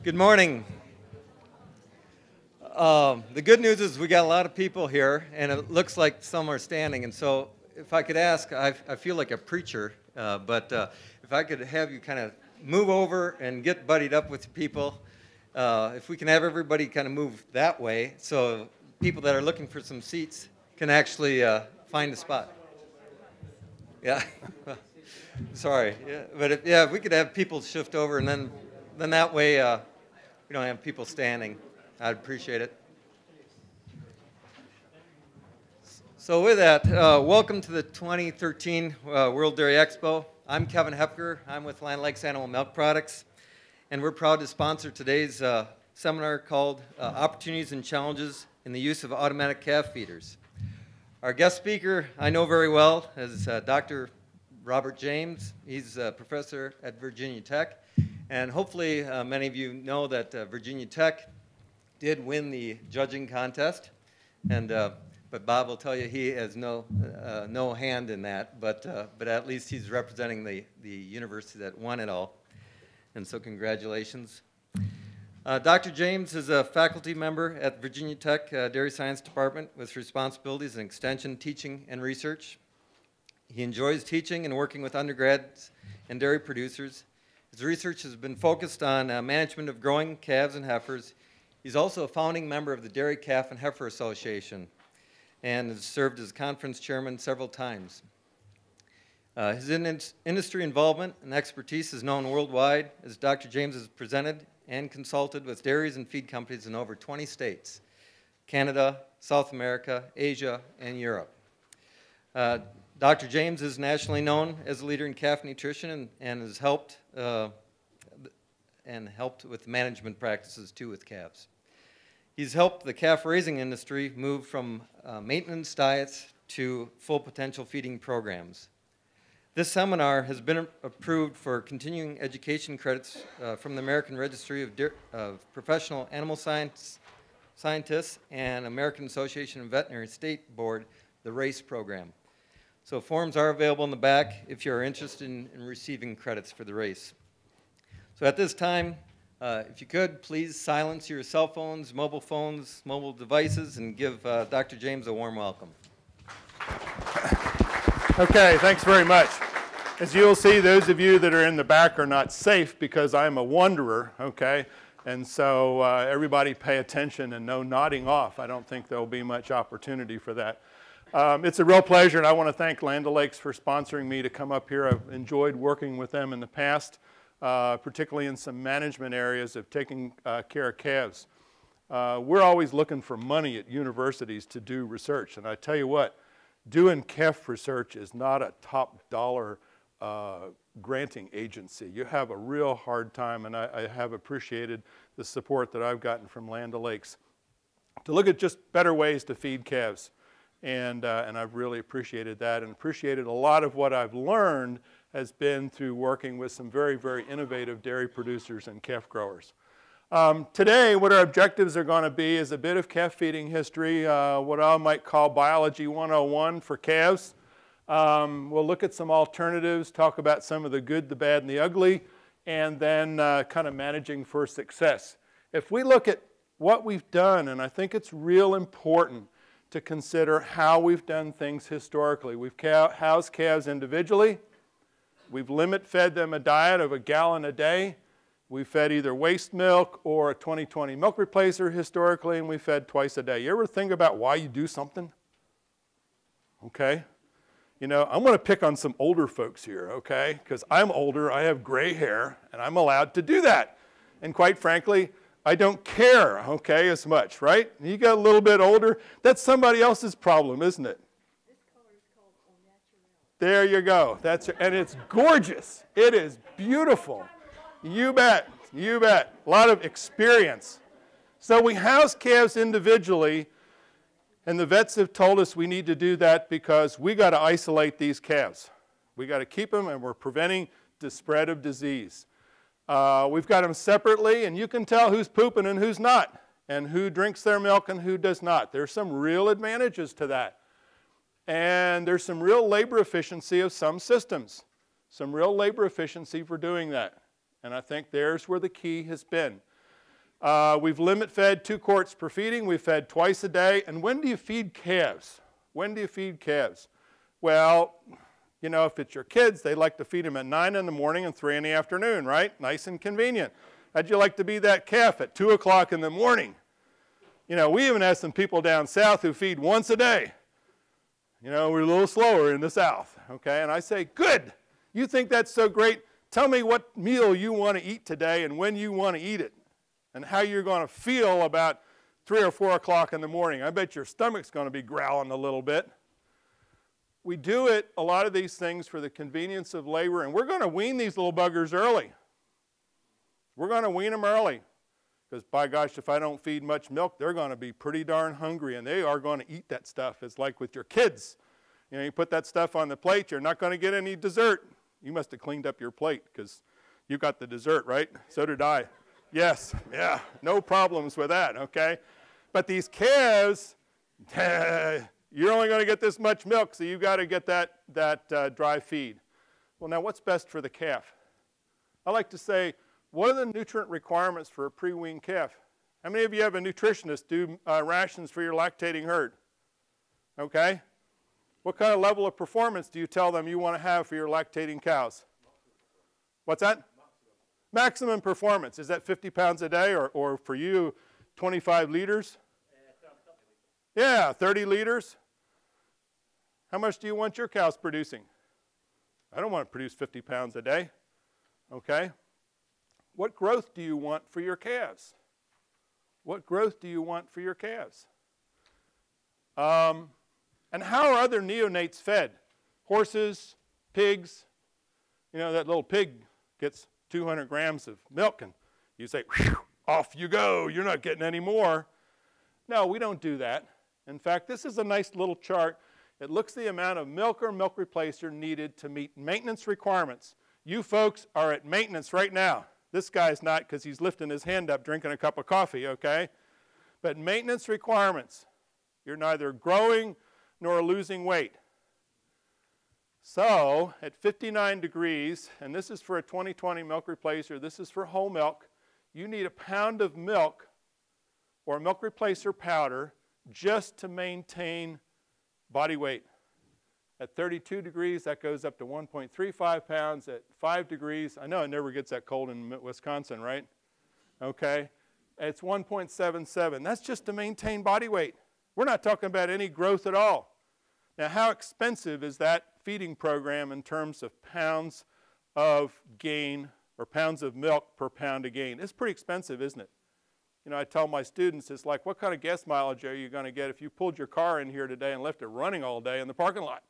Good morning. The good news is we got a lot of people here, and it looks like some are standing. And so, if I could ask, I feel like a preacher, but if I could have you kind of move over and get buddied up with people, if we can have everybody kind of move that way, so people that are looking for some seats can actually find a spot. Yeah. Sorry. Yeah. But if we could have people shift over, and then that way we don't have people standing. I'd appreciate it. So with that, welcome to the 2013 World Dairy Expo. I'm Kevin Hepker. I'm with Land Lakes Animal Milk Products, and we're proud to sponsor today's seminar called Opportunities and Challenges in the Use of Automatic Calf Feeders. Our guest speaker I know very well is Dr. Robert James. He's a professor at Virginia Tech, and hopefully many of you know that Virginia Tech did win the judging contest, and but Bob will tell you he has no hand in that, but at least he's representing the university that won it all, and so congratulations. Dr. James is a faculty member at Virginia Tech Dairy Science Department with responsibilities in extension, teaching, and research. He enjoys teaching and working with undergrads and dairy producers. His research has been focused on management of growing calves and heifers. He's also a founding member of the Dairy Calf and Heifer Association and has served as conference chairman several times. His industry involvement and expertise is known worldwide, as Dr. James has presented and consulted with dairies and feed companies in over 20 states, Canada, South America, Asia, and Europe. Dr. James is nationally known as a leader in calf nutrition and has helped with management practices too with calves. He's helped the calf raising industry move from maintenance diets to full potential feeding programs. This seminar has been approved for continuing education credits from the American Registry of Professional Animal Scientists and American Association of Veterinary State Board, the RACE program. So forms are available in the back if you're interested in receiving credits for the RACE. So at this time, if you could, please silence your cell phones, mobile devices, and give Dr. James a warm welcome. Okay, thanks very much. As you'll see, those of you that are in the back are not safe because I'm a wanderer, okay? And so everybody pay attention and no nodding off. I don't think there'll be much opportunity for that. It's a real pleasure, and I want to thank Land O'Lakes for sponsoring me to come up here. I've enjoyed working with them in the past, particularly in some management areas of taking care of calves. We're always looking for money at universities to do research, and I tell you what, doing calf research is not a top dollar granting agency. You have a real hard time, and I have appreciated the support that I've gotten from Land O'Lakes to look at just better ways to feed calves. And I've really appreciated that, and appreciated a lot of what I've learned has been through working with some very, very innovative dairy producers and calf growers. Today, what our objectives are going to be is a bit of calf feeding history, what I might call Biology 101 for calves. We'll look at some alternatives, talk about some of the good, the bad, and the ugly, and then kind of managing for success. If we look at what we've done, and I think it's real important to consider how we've done things historically. We've housed calves individually. We've limit-fed them a diet of 1 gallon a day. We fed either waste milk or a 20/20 milk replacer historically, and we fed twice a day. You ever think about why you do something? Okay? You know, I'm going to pick on some older folks here, okay? Because I'm older, I have gray hair, and I'm allowed to do that. And quite frankly, I don't care, okay, as much, right? You got a little bit older, that's somebody else's problem, isn't it? This color is called Au Naturel. There you go. And it's gorgeous. It is beautiful. You bet. You bet. A lot of experience. So we house calves individually, and the vets have told us we need to do that because we got to isolate these calves. We got to keep them, and we're preventing the spread of disease. We've got them separately, and you can tell who's pooping and who's not, and who drinks their milk and who does not. There's some real advantages to that. And there's some real labor efficiency of some systems, some real labor efficiency for doing that. And I think there's where the key has been. We've limit fed 2 quarts per feeding. We've fed twice a day. And when do you feed calves? When do you feed calves? Well, you know, if it's your kids, they like to feed them at 9 in the morning and 3 in the afternoon, right? Nice and convenient. How'd you like to be that calf at 2 o'clock in the morning? You know, we even have some people down south who feed once a day. You know, we're a little slower in the south, okay? And I say, good. You think that's so great? Tell me what meal you want to eat today and when you want to eat it and how you're going to feel about 3 or 4 o'clock in the morning. I bet your stomach's going to be growling a little bit. We do it, a lot of these things, for the convenience of labor, and we're going to wean these little buggers early. We're going to wean them early because, by gosh, if I don't feed much milk, they're going to be pretty darn hungry, and they are going to eat that stuff. It's like with your kids. You know, you put that stuff on the plate, you're not going to get any dessert. You must have cleaned up your plate because you got the dessert, right? So did I. Yes, yeah, no problems with that, okay? But these calves, you're only going to get this much milk, so you've got to get that dry feed. Well, now what's best for the calf? I like to say, what are the nutrient requirements for a pre-weaned calf? How many of you have a nutritionist do rations for your lactating herd? Okay? What kind of level of performance do you tell them you want to have for your lactating cows? What's that? Maximum performance. Is that 50 pounds a day, or for you, 25 liters? Yeah, 30 liters. How much do you want your cows producing? I don't want to produce 50 pounds a day. Okay? What growth do you want for your calves? What growth do you want for your calves? And how are other neonates fed? Horses, pigs. You know, that little pig gets 200 grams of milk, and you say, off you go, you're not getting any more. No, we don't do that. In fact, this is a nice little chart. It looks the amount of milk or milk replacer needed to meet maintenance requirements. You folks are at maintenance right now. This guy's not because he's lifting his hand up drinking a cup of coffee, okay? But maintenance requirements. You're neither growing nor losing weight. So at 59 degrees, and this is for a 2020 milk replacer, this is for whole milk, you need a pound of milk or milk replacer powder just to maintain body weight. At 32 degrees, that goes up to 1.35 pounds. At 5 degrees, I know it never gets that cold in Wisconsin, right? Okay. It's 1.77. That's just to maintain body weight. We're not talking about any growth at all. Now, how expensive is that feeding program in terms of pounds of gain or pounds of milk per pound of gain? It's pretty expensive, isn't it? You know, I tell my students, it's like, what kind of gas mileage are you going to get if you pulled your car in here today and left it running all day in the parking lot?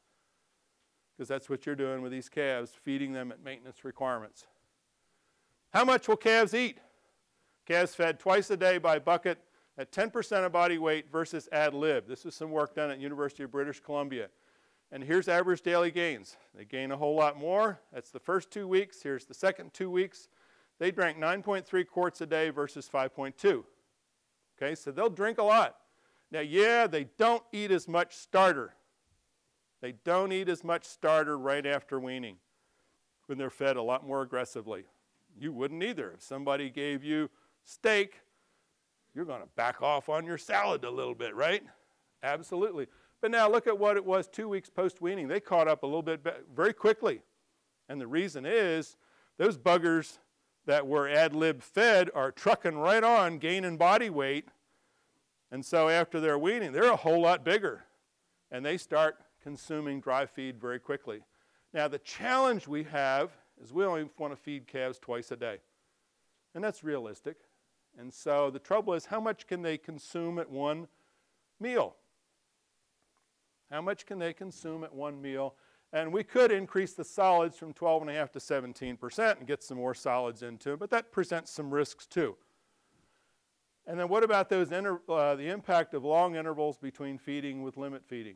Because that's what you're doing with these calves, feeding them at maintenance requirements. How much will calves eat? Calves fed twice a day by bucket at 10% of body weight versus ad lib. This is some work done at University of British Columbia. And here's average daily gains. They gain a whole lot more. That's the first 2 weeks. Here's the second 2 weeks. They drank 9.3 quarts a day versus 5.2. Okay, so they'll drink a lot. Now, yeah, they don't eat as much starter. They don't eat as much starter right after weaning when they're fed a lot more aggressively. You wouldn't either. If somebody gave you steak, you're going to back off on your salad a little bit, right? Absolutely. But now look at what it was 2 weeks post-weaning. They caught up a little bit very quickly. And the reason is those buggers that were ad lib fed are trucking right on, gaining body weight. And so after their weaning, they're a whole lot bigger. And they start consuming dry feed very quickly. Now the challenge we have is we only want to feed calves twice a day. And that's realistic. And so the trouble is, how much can they consume at one meal? How much can they consume at one meal? And we could increase the solids from 12.5% to 17% and get some more solids into it, but that presents some risks too. And then what about those the impact of long intervals between feeding with limit feeding?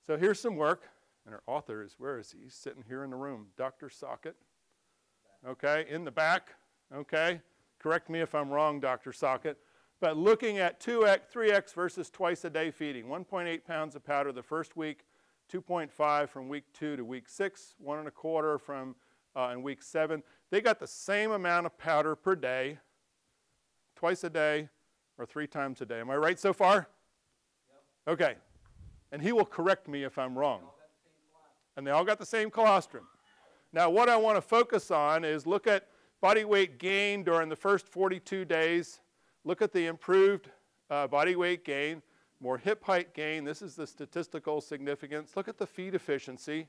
So here's some work, and our author is, where is he? He's sitting here in the room, Dr. Sockett. Okay, in the back, okay. Correct me if I'm wrong, Dr. Sockett. But looking at 2x, 3x versus twice a day feeding, 1.8 pounds of powder the first week, 2.5 from week 2 to week 6, 1.25 from in week 7. They got the same amount of powder per day, twice a day or 3 times a day. Am I right so far? Yep. Okay. And he will correct me if I'm wrong. And they all got the same colostrum. Now, what I want to focus on is look at body weight gain during the first 42 days. Look at the improved body weight gain, more hip height gain. This is the statistical significance. Look at the feed efficiency.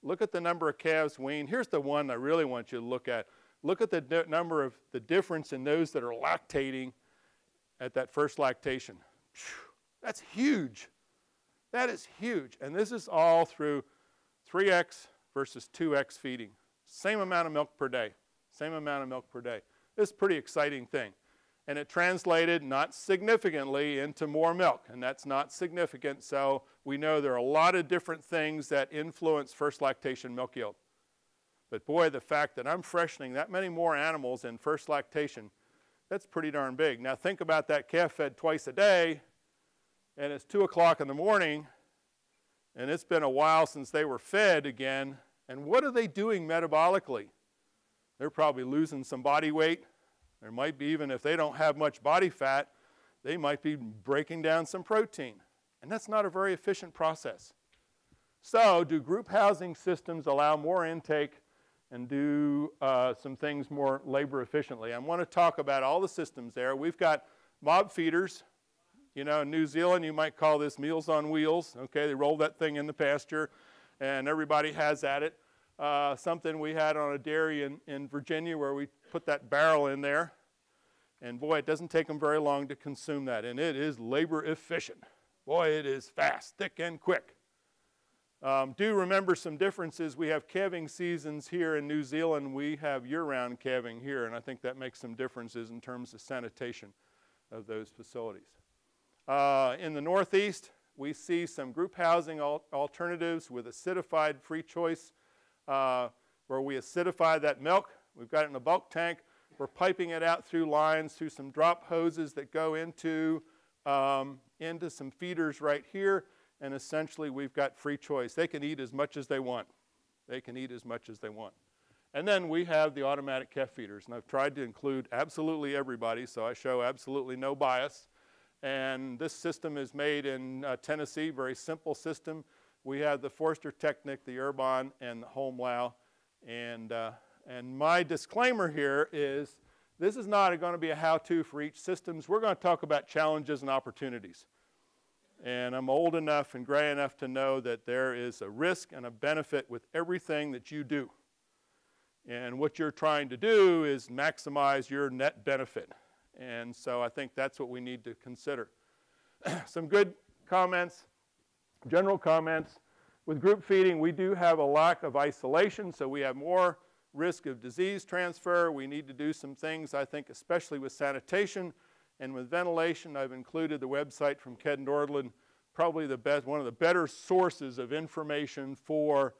Look at the number of calves weaned. Here's the one I really want you to look at. Look at the number of the difference in those that are lactating at that first lactation. That's huge. That is huge. And this is all through 3x versus 2x feeding. Same amount of milk per day. Same amount of milk per day. This is a pretty exciting thing. And it translated not significantly into more milk, and that's not significant, so we know there are a lot of different things that influence first lactation milk yield. But boy, the fact that I'm freshening that many more animals in first lactation, that's pretty darn big. Now think about that calf fed twice a day, and it's 2 o'clock in the morning, and it's been a while since they were fed again, and what are they doing metabolically? They're probably losing some body weight. There might be, even if they don't have much body fat, they might be breaking down some protein. And that's not a very efficient process. So do group housing systems allow more intake and do some things more labor efficiently? I want to talk about all the systems there. We've got mob feeders. You know, in New Zealand, you might call this Meals on Wheels. Okay, they roll that thing in the pasture, and everybody has at it. Something we had on a dairy in Virginia where we put that barrel in there. And boy, it doesn't take them very long to consume that. And it is labor efficient. Boy, it is fast, thick, and quick. Do remember some differences. We have calving seasons here in New Zealand. We have year-round calving here. And I think that makes some differences in terms of sanitation of those facilities. In the Northeast, we see some group housing alternatives with acidified free choice, where we acidify that milk. We've got it in a bulk tank. We're piping it out through lines, through some drop hoses that go into some feeders right here, and essentially we've got free choice. They can eat as much as they want. They can eat as much as they want. And then we have the automatic calf feeders, and I've tried to include absolutely everybody, so I show absolutely no bias. And this system is made in Tennessee, very simple system. We have the Forster Technic, the Urbon, and the Home Lao. And my disclaimer here is this is not going to be a how-to for each systems. We're going to talk about challenges and opportunities. And I'm old enough and gray enough to know that there is a risk and a benefit with everything that you do. And what you're trying to do is maximize your net benefit. And so I think that's what we need to consider. Some good comments. General comments. With group feeding, we do have a lack of isolation, so we have more risk of disease transfer. We need to do some things, I think, especially with sanitation and with ventilation. I've included the website from Ken Nordland, probably one of the better sources of information for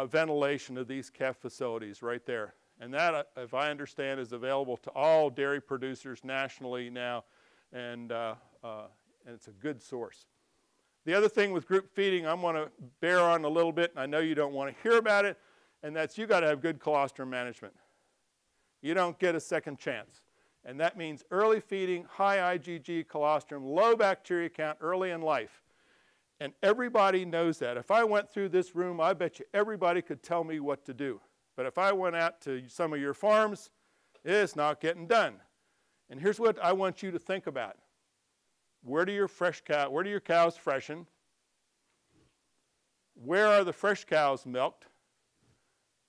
ventilation of these calf facilities right there. And that, if I understand, is available to all dairy producers nationally now, and it's a good source. The other thing with group feeding I'm going to bear on a little bit, and I know you don't want to hear about it, and that's you got to have good colostrum management. You don't get a second chance. And that means early feeding, high IgG colostrum, low bacteria count early in life. And everybody knows that. If I went through this room, I bet you everybody could tell me what to do. But if I went out to some of your farms, it's not getting done. And here's what I want you to think about. Where do your cows freshen? Where are the fresh cows milked?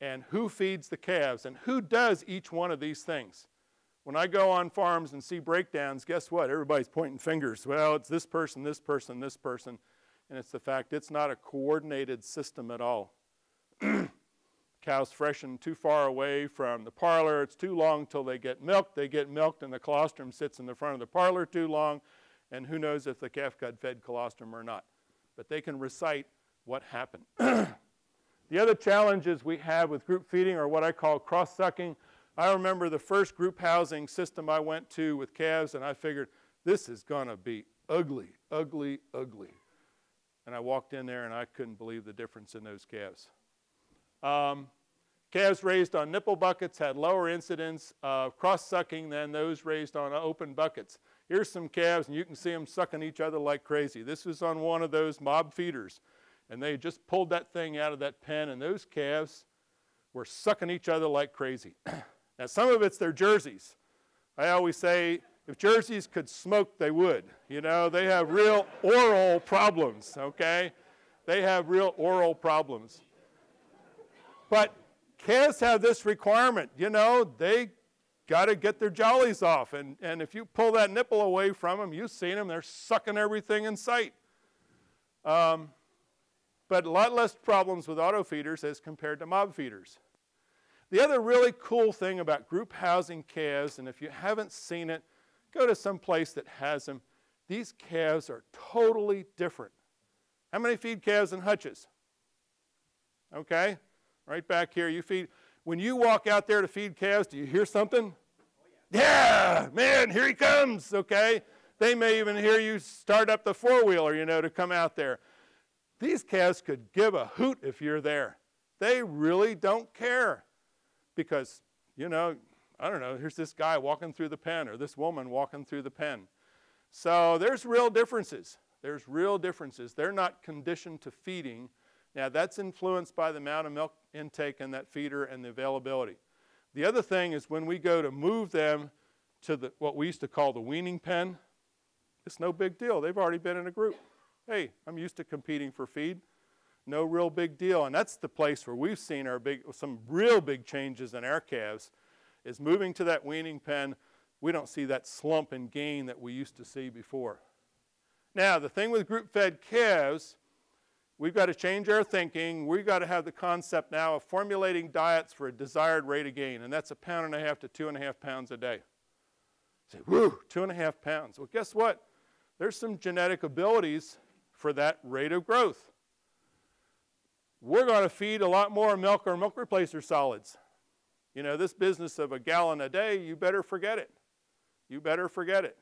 And who feeds the calves? And who does each one of these things? When I go on farms and see breakdowns, guess what? Everybody's pointing fingers. Well, it's this person, this person, this person. And it's the fact it's not a coordinated system at all. Cows freshen too far away from the parlor. It's too long till they get milked. They get milked and the colostrum sits in the front of the parlor too long. And who knows if the calf got fed colostrum or not. But they can recite what happened. The other challenges we have with group feeding are what I call cross-sucking. I remember the first group housing system I went to with calves, and I figured, this is going to be ugly, ugly, ugly. And I walked in there, and I couldn't believe the difference in those calves. Calves raised on nipple buckets had lower incidence of cross-sucking than those raised on open buckets. Here's some calves, and you can see them sucking each other like crazy. This was on one of those mob feeders, and they just pulled that thing out of that pen, and those calves were sucking each other like crazy. Now, some of it's their jerseys. I always say, if jerseys could smoke, they would. You know, they have real oral problems, okay? They have real oral problems. But calves have this requirement, you know, they got to get their jollies off. And if you pull that nipple away from them, you've seen them, they're sucking everything in sight. But a lot less problems with auto feeders as compared to mob feeders. The other really cool thing about group housing calves, and if you haven't seen it, go to some place that has them. These calves are totally different. How many feed calves in hutches? Okay, right back here, you feed. When you walk out there to feed calves, do you hear something? Oh, yeah, man, here he comes, okay? They may even hear you start up the four-wheeler, you know, to come out there. These calves could give a hoot if you're there. They really don't care because, you know, I don't know, here's this guy walking through the pen or this woman walking through the pen. So there's real differences. There's real differences. They're not conditioned to feeding. Now, that's influenced by the amount of milk intake in that feeder and the availability. The other thing is when we go to move them to what we used to call the weaning pen, it's no big deal. They've already been in a group. Hey, I'm used to competing for feed. No real big deal. And that's the place where we've seen some real big changes in our calves is moving to that weaning pen. We don't see that slump and gain that we used to see before. Now, the thing with group-fed calves, we've got to change our thinking. We've got to have the concept now of formulating diets for a desired rate of gain, and that's 1.5 pounds to 2.5 pounds a day. You say, whoo, 2.5 pounds. Well, guess what? There's some genetic abilities for that rate of growth. We're going to feed a lot more milk or milk replacer solids. You know, this business of 1 gallon a day, you better forget it. You better forget it.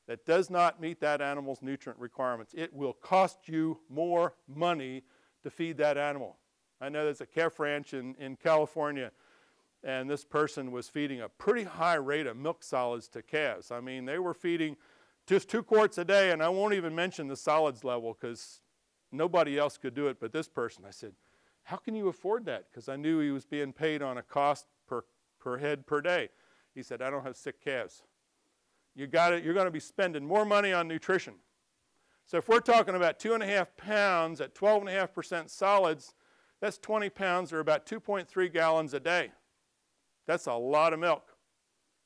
That does not meet that animal's nutrient requirements. It will cost you more money to feed that animal. I know there's a calf ranch in California, and this person was feeding a pretty high rate of milk solids to calves. I mean, they were feeding just 2 quarts a day, and I won't even mention the solids level because nobody else could do it but this person. I said, how can you afford that? Because I knew he was being paid on a cost per head per day. He said, I don't have sick calves. You're going to be spending more money on nutrition. So if we're talking about 2.5 pounds at 12.5% solids, that's 20 pounds or about 2.3 gallons a day. That's a lot of milk.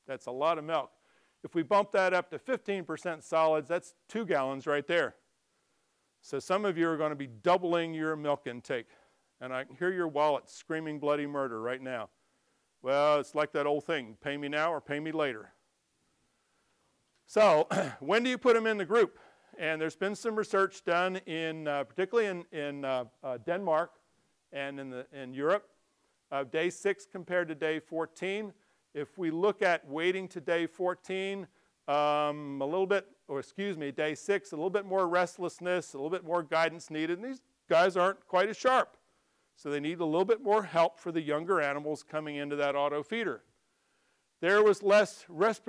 That's a lot of milk. If we bump that up to 15% solids, that's 2 gallons right there. So some of you are going to be doubling your milk intake. And I can hear your wallet screaming bloody murder right now. Well, it's like that old thing, pay me now or pay me later. So when do you put them in the group? And there's been some research done particularly in Denmark and in Europe, day 6 compared to day 14. If we look at waiting to day 14, day 6, a little bit more restlessness, a little bit more guidance needed. And these guys aren't quite as sharp. So they need a little bit more help for the younger animals coming into that auto feeder. There was less risk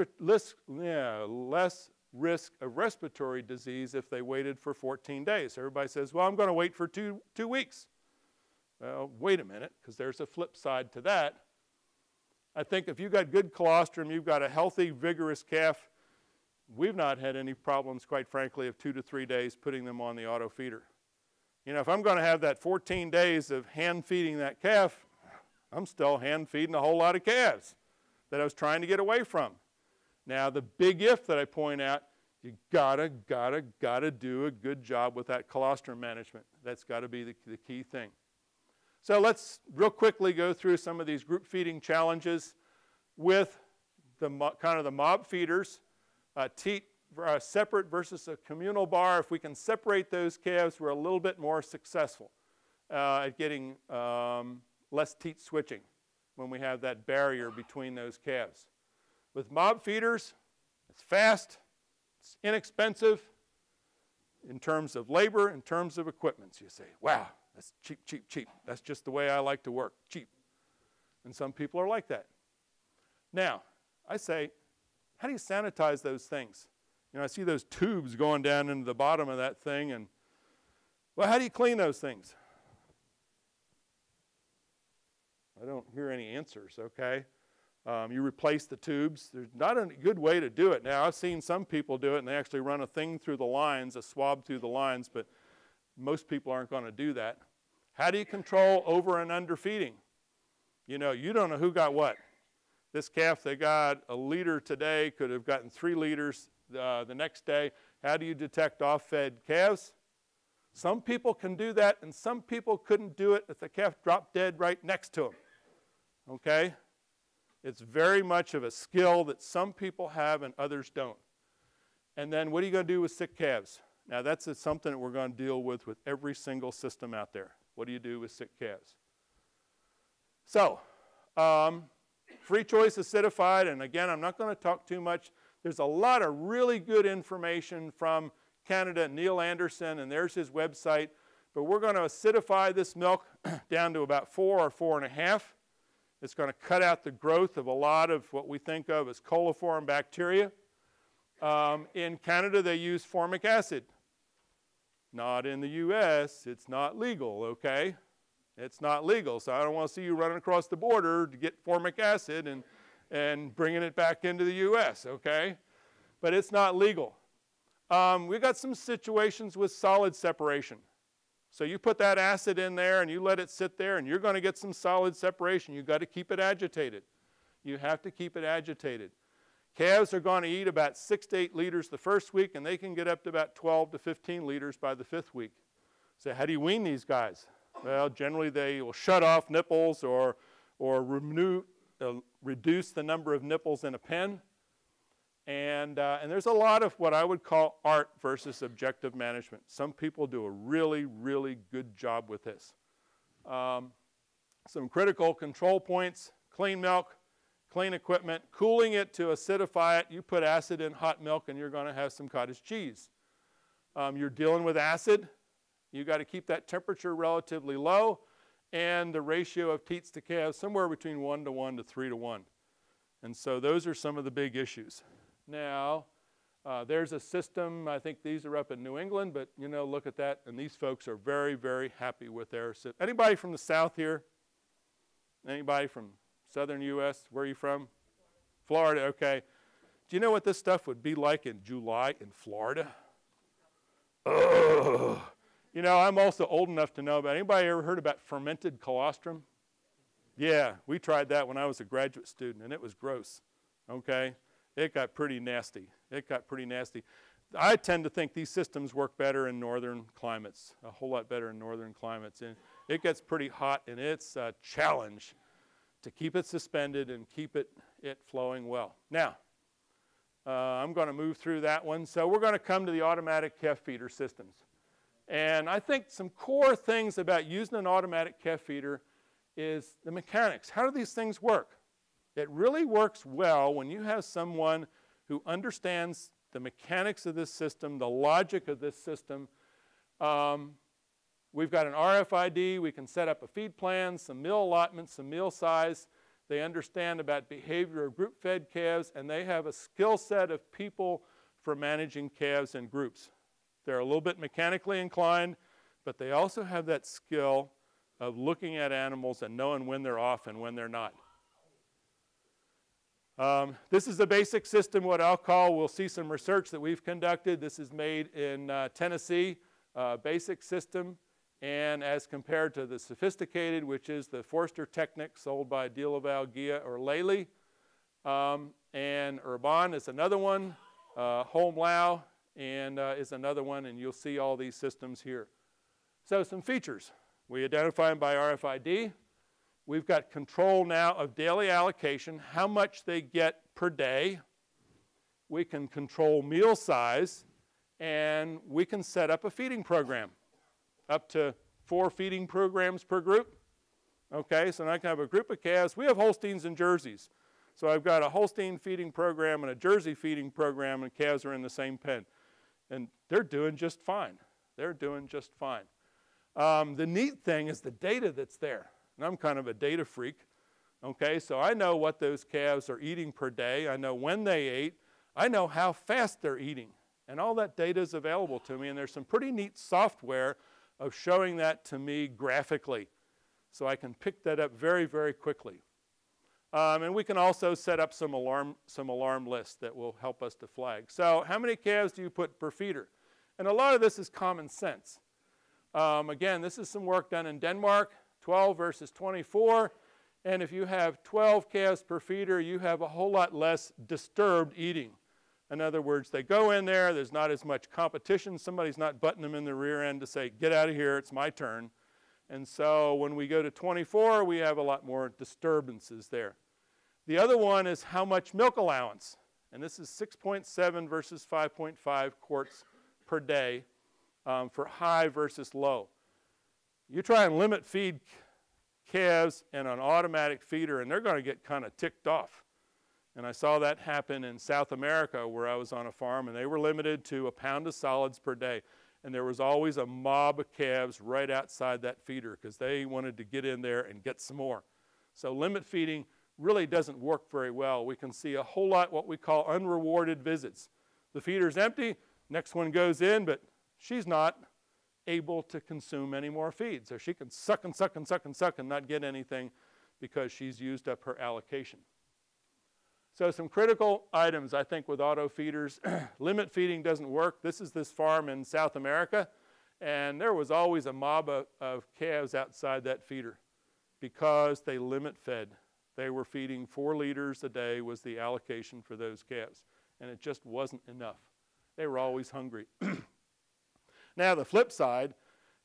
of respiratory disease if they waited for 14 days. Everybody says, well, I'm going to wait for two weeks. Well, wait a minute, because there's a flip side to that. I think if you've got good colostrum, you've got a healthy, vigorous calf, we've not had any problems, quite frankly, of 2 to 3 days putting them on the auto feeder. You know, if I'm going to have that 14 days of hand feeding that calf, I'm still hand feeding a whole lot of calves that I was trying to get away from. Now, the big if that I point out, you gotta do a good job with that colostrum management. That's got to be the key thing. So let's real quickly go through some of these group feeding challenges with the kind of the mob feeders. Teat separate versus a communal bar. If we can separate those calves, we're a little bit more successful at getting less teat switching when we have that barrier between those calves. With mob feeders, it's fast, it's inexpensive in terms of labor, in terms of equipment. So you say, wow, that's cheap, cheap, cheap. That's just the way I like to work, cheap. And some people are like that. Now, I say, how do you sanitize those things? You know, I see those tubes going down into the bottom of that thing, and, well, how do you clean those things? I don't hear any answers, okay? You replace the tubes. There's not a good way to do it. Now, I've seen some people do it, and they actually run a thing through the lines, a swab through the lines, but most people aren't going to do that. How do you control over and under feeding? You know, you don't know who got what. This calf, they got a liter today, could have gotten 3 liters the next day. How do you detect off-fed calves? Some people can do that, and some people couldn't do it if the calf dropped dead right next to them. Okay? It's very much of a skill that some people have and others don't. And then what are you going to do with sick calves? Now, that's something that we're going to deal with every single system out there. What do you do with sick calves? So, free choice acidified, and again, I'm not going to talk too much. There's a lot of really good information from Canada, Neil Anderson, and there's his website. But we're going to acidify this milk down to about 4 or 4.5. It's going to cut out the growth of a lot of what we think of as coliform bacteria. In Canada, they use formic acid. Not in the U.S. It's not legal, okay? It's not legal, so I don't want to see you running across the border to get formic acid and bringing it back into the U.S., okay? But it's not legal. We've got some situations with solid separation. So you put that acid in there and you let it sit there and you're going to get some solid separation. You've got to keep it agitated. You have to keep it agitated. Calves are going to eat about 6 to 8 liters the first week, and they can get up to about 12 to 15 liters by the 5th week. So how do you wean these guys? Well, generally they will shut off nipples or reduce the number of nipples in a pen. And there's a lot of what I would call art versus objective management. Some people do a really, really good job with this. Some critical control points: clean milk, clean equipment, cooling it to acidify it. You put acid in hot milk and you're going to have some cottage cheese. You're dealing with acid. You've got to keep that temperature relatively low, and the ratio of teats to calves somewhere between 1 to 1 to 3 to 1. And so those are some of the big issues. Now, there's a system. I think these are up in New England, but, you know, look at that. And these folks are very, very happy with their system. Anybody from the South here? Anybody from Southern U.S.? Where are you from? Florida, okay. Do you know what this stuff would be like in July in Florida? Ugh. You know, I'm also old enough to know about, anybody ever heard about fermented colostrum? Yeah, we tried that when I was a graduate student, and it was gross, okay? It got pretty nasty. It got pretty nasty. I tend to think these systems work better in northern climates, a whole lot better in northern climates. And it gets pretty hot, and it's a challenge to keep it suspended and keep it flowing well. Now, I'm going to move through that one. So we're going to come to the automatic calf feeder systems. And I think some core things about using an automatic calf feeder is the mechanics. How do these things work? It really works well when you have someone who understands the mechanics of this system, the logic of this system. We've got an RFID. We can set up a feed plan, some meal allotment, some meal size. They understand about behavior of group-fed calves, and they have a skill set of people for managing calves in groups. They're a little bit mechanically inclined, but they also have that skill of looking at animals and knowing when they're off and when they're not. This is a basic system, what I'll call. We'll see some research that we've conducted. This is made in Tennessee, basic system, and as compared to the sophisticated, which is the Forster Technic sold by Delaval, Gia, or Lely. And Urban is another one, Home Lao and is another one, and you'll see all these systems here. So some features. We identify them by RFID. We've got control now of daily allocation, how much they get per day. We can control meal size, and we can set up a feeding program, up to 4 feeding programs per group. Okay, so I can have a group of calves. We have Holsteins and Jerseys. So I've got a Holstein feeding program and a Jersey feeding program, and calves are in the same pen. And they're doing just fine. They're doing just fine. The neat thing is the data that's there. And I'm kind of a data freak. Okay, so I know what those calves are eating per day. I know when they ate. I know how fast they're eating. And all that data is available to me, and there's some pretty neat software of showing that to me graphically. So I can pick that up very, very quickly. And we can also set up some alarm lists that will help us to flag. So how many calves do you put per feeder? And a lot of this is common sense. Again, this is some work done in Denmark, 12 versus 24. And if you have 12 calves per feeder, you have a whole lot less disturbed eating. In other words, they go in there, there's not as much competition. Somebody's not butting them in the rear end to say, get out of here, it's my turn. And so when we go to 24, we have a lot more disturbances there. The other one is how much milk allowance. And this is 6.7 versus 5.5 quarts per day for high versus low. You try and limit feed calves in an automatic feeder, and they're going to get kind of ticked off. And I saw that happen in South America where I was on a farm, and they were limited to 1 pound of solids per day. And there was always a mob of calves right outside that feeder because they wanted to get in there and get some more. So limit feeding really doesn't work very well. We can see a whole lot what we call unrewarded visits. The feeder's empty, next one goes in, but she's not able to consume any more feed. So she can suck and suck and suck and suck and not get anything because she's used up her allocation. So some critical items, I think, with auto feeders. Limit feeding doesn't work. This is this farm in South America, and there was always a mob of calves outside that feeder because they limit fed. They were feeding 4 liters a day was the allocation for those calves, and it just wasn't enough. They were always hungry. Now, the flip side,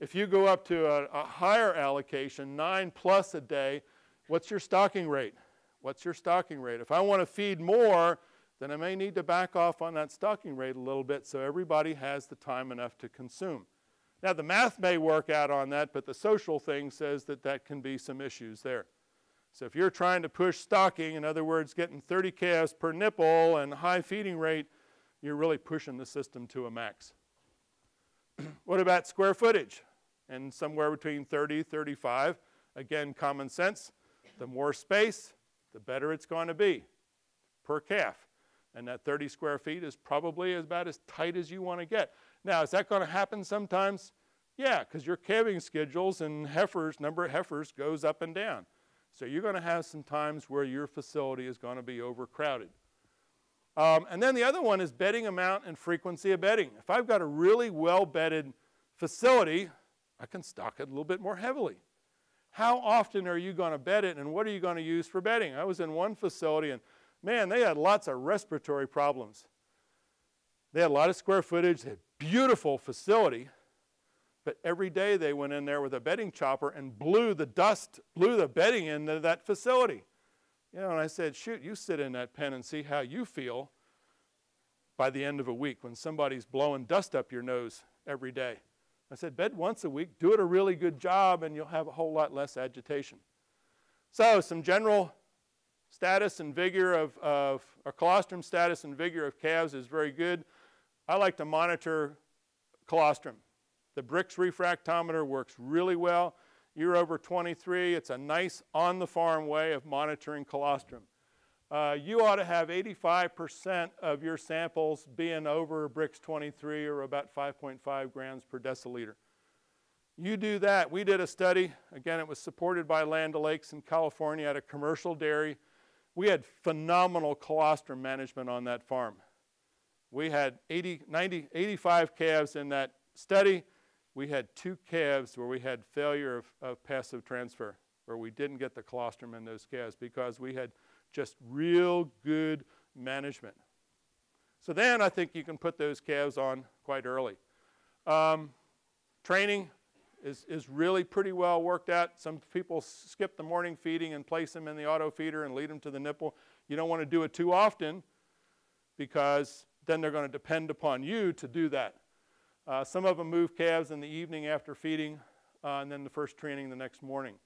if you go up to a higher allocation, 9+ a day, what's your stocking rate? What's your stocking rate? If I want to feed more, then I may need to back off on that stocking rate a little bit so everybody has the time enough to consume. Now, the math may work out on that, but the social thing says that that can be some issues there. So if you're trying to push stocking, in other words, getting 30 calves per nipple and high feeding rate, you're really pushing the system to a max. What about square footage? And somewhere between 30, 35. Again, common sense. The more space, the better it's going to be per calf. And that 30 square feet is probably about as tight as you want to get. Now, is that going to happen sometimes? Yeah, because your calving schedules and heifers, number of heifers goes up and down. So you're going to have some times where your facility is going to be overcrowded. And then the other one is bedding amount and frequency of bedding. If I've got a really well-bedded facility, I can stock it a little bit more heavily. How often are you going to bed it, and what are you going to use for bedding? I was in one facility, and man, they had lots of respiratory problems. They had a lot of square footage, they had a beautiful facility, but every day they went in there with a bedding chopper and blew the bedding into that facility. You know, and I said, shoot, you sit in that pen and see how you feel by the end of a week when somebody's blowing dust up your nose every day. I said, bed once a week, do it a really good job, and you'll have a whole lot less agitation. So some general status and vigor or colostrum status and vigor of calves is very good. I like to monitor colostrum. The Brix refractometer works really well. You're over 23. It's a nice on-the-farm way of monitoring colostrum. You ought to have 85% of your samples being over Brix 23 or about 5.5 grams per deciliter. You do that. We did a study. Again, it was supported by Land O'Lakes in California at a commercial dairy. We had phenomenal colostrum management on that farm. We had 85 calves in that study. We had 2 calves where we had failure of passive transfer, where we didn't get the colostrum in those calves because we had just real good management. So then I think you can put those calves on quite early. Training is really pretty well worked out. Some people skip the morning feeding and place them in the auto feeder and lead them to the nipple. You don't want to do it too often because then they're going to depend upon you to do that. Some of them move calves in the evening after feeding and then the first training the next morning.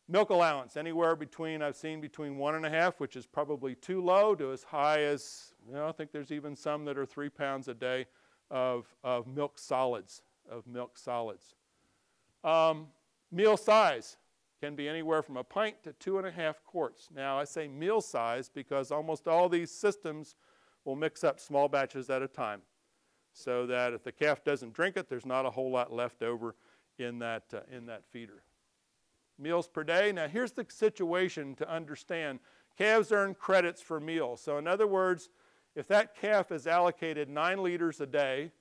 Milk allowance, anywhere between, I've seen between 1.5, which is probably too low, to as high as, you know, I think there's even some that are 3 pounds a day of milk solids, Meal size, can be anywhere from a pint to 2.5 quarts. Now, I say meal size because almost all these systems will mix up small batches at a time, so that if the calf doesn't drink it, there's not a whole lot left over in that feeder. Meals per day. Now, here's the situation to understand. Calves earn credits for meals. So in other words, if that calf is allocated 9 liters a day,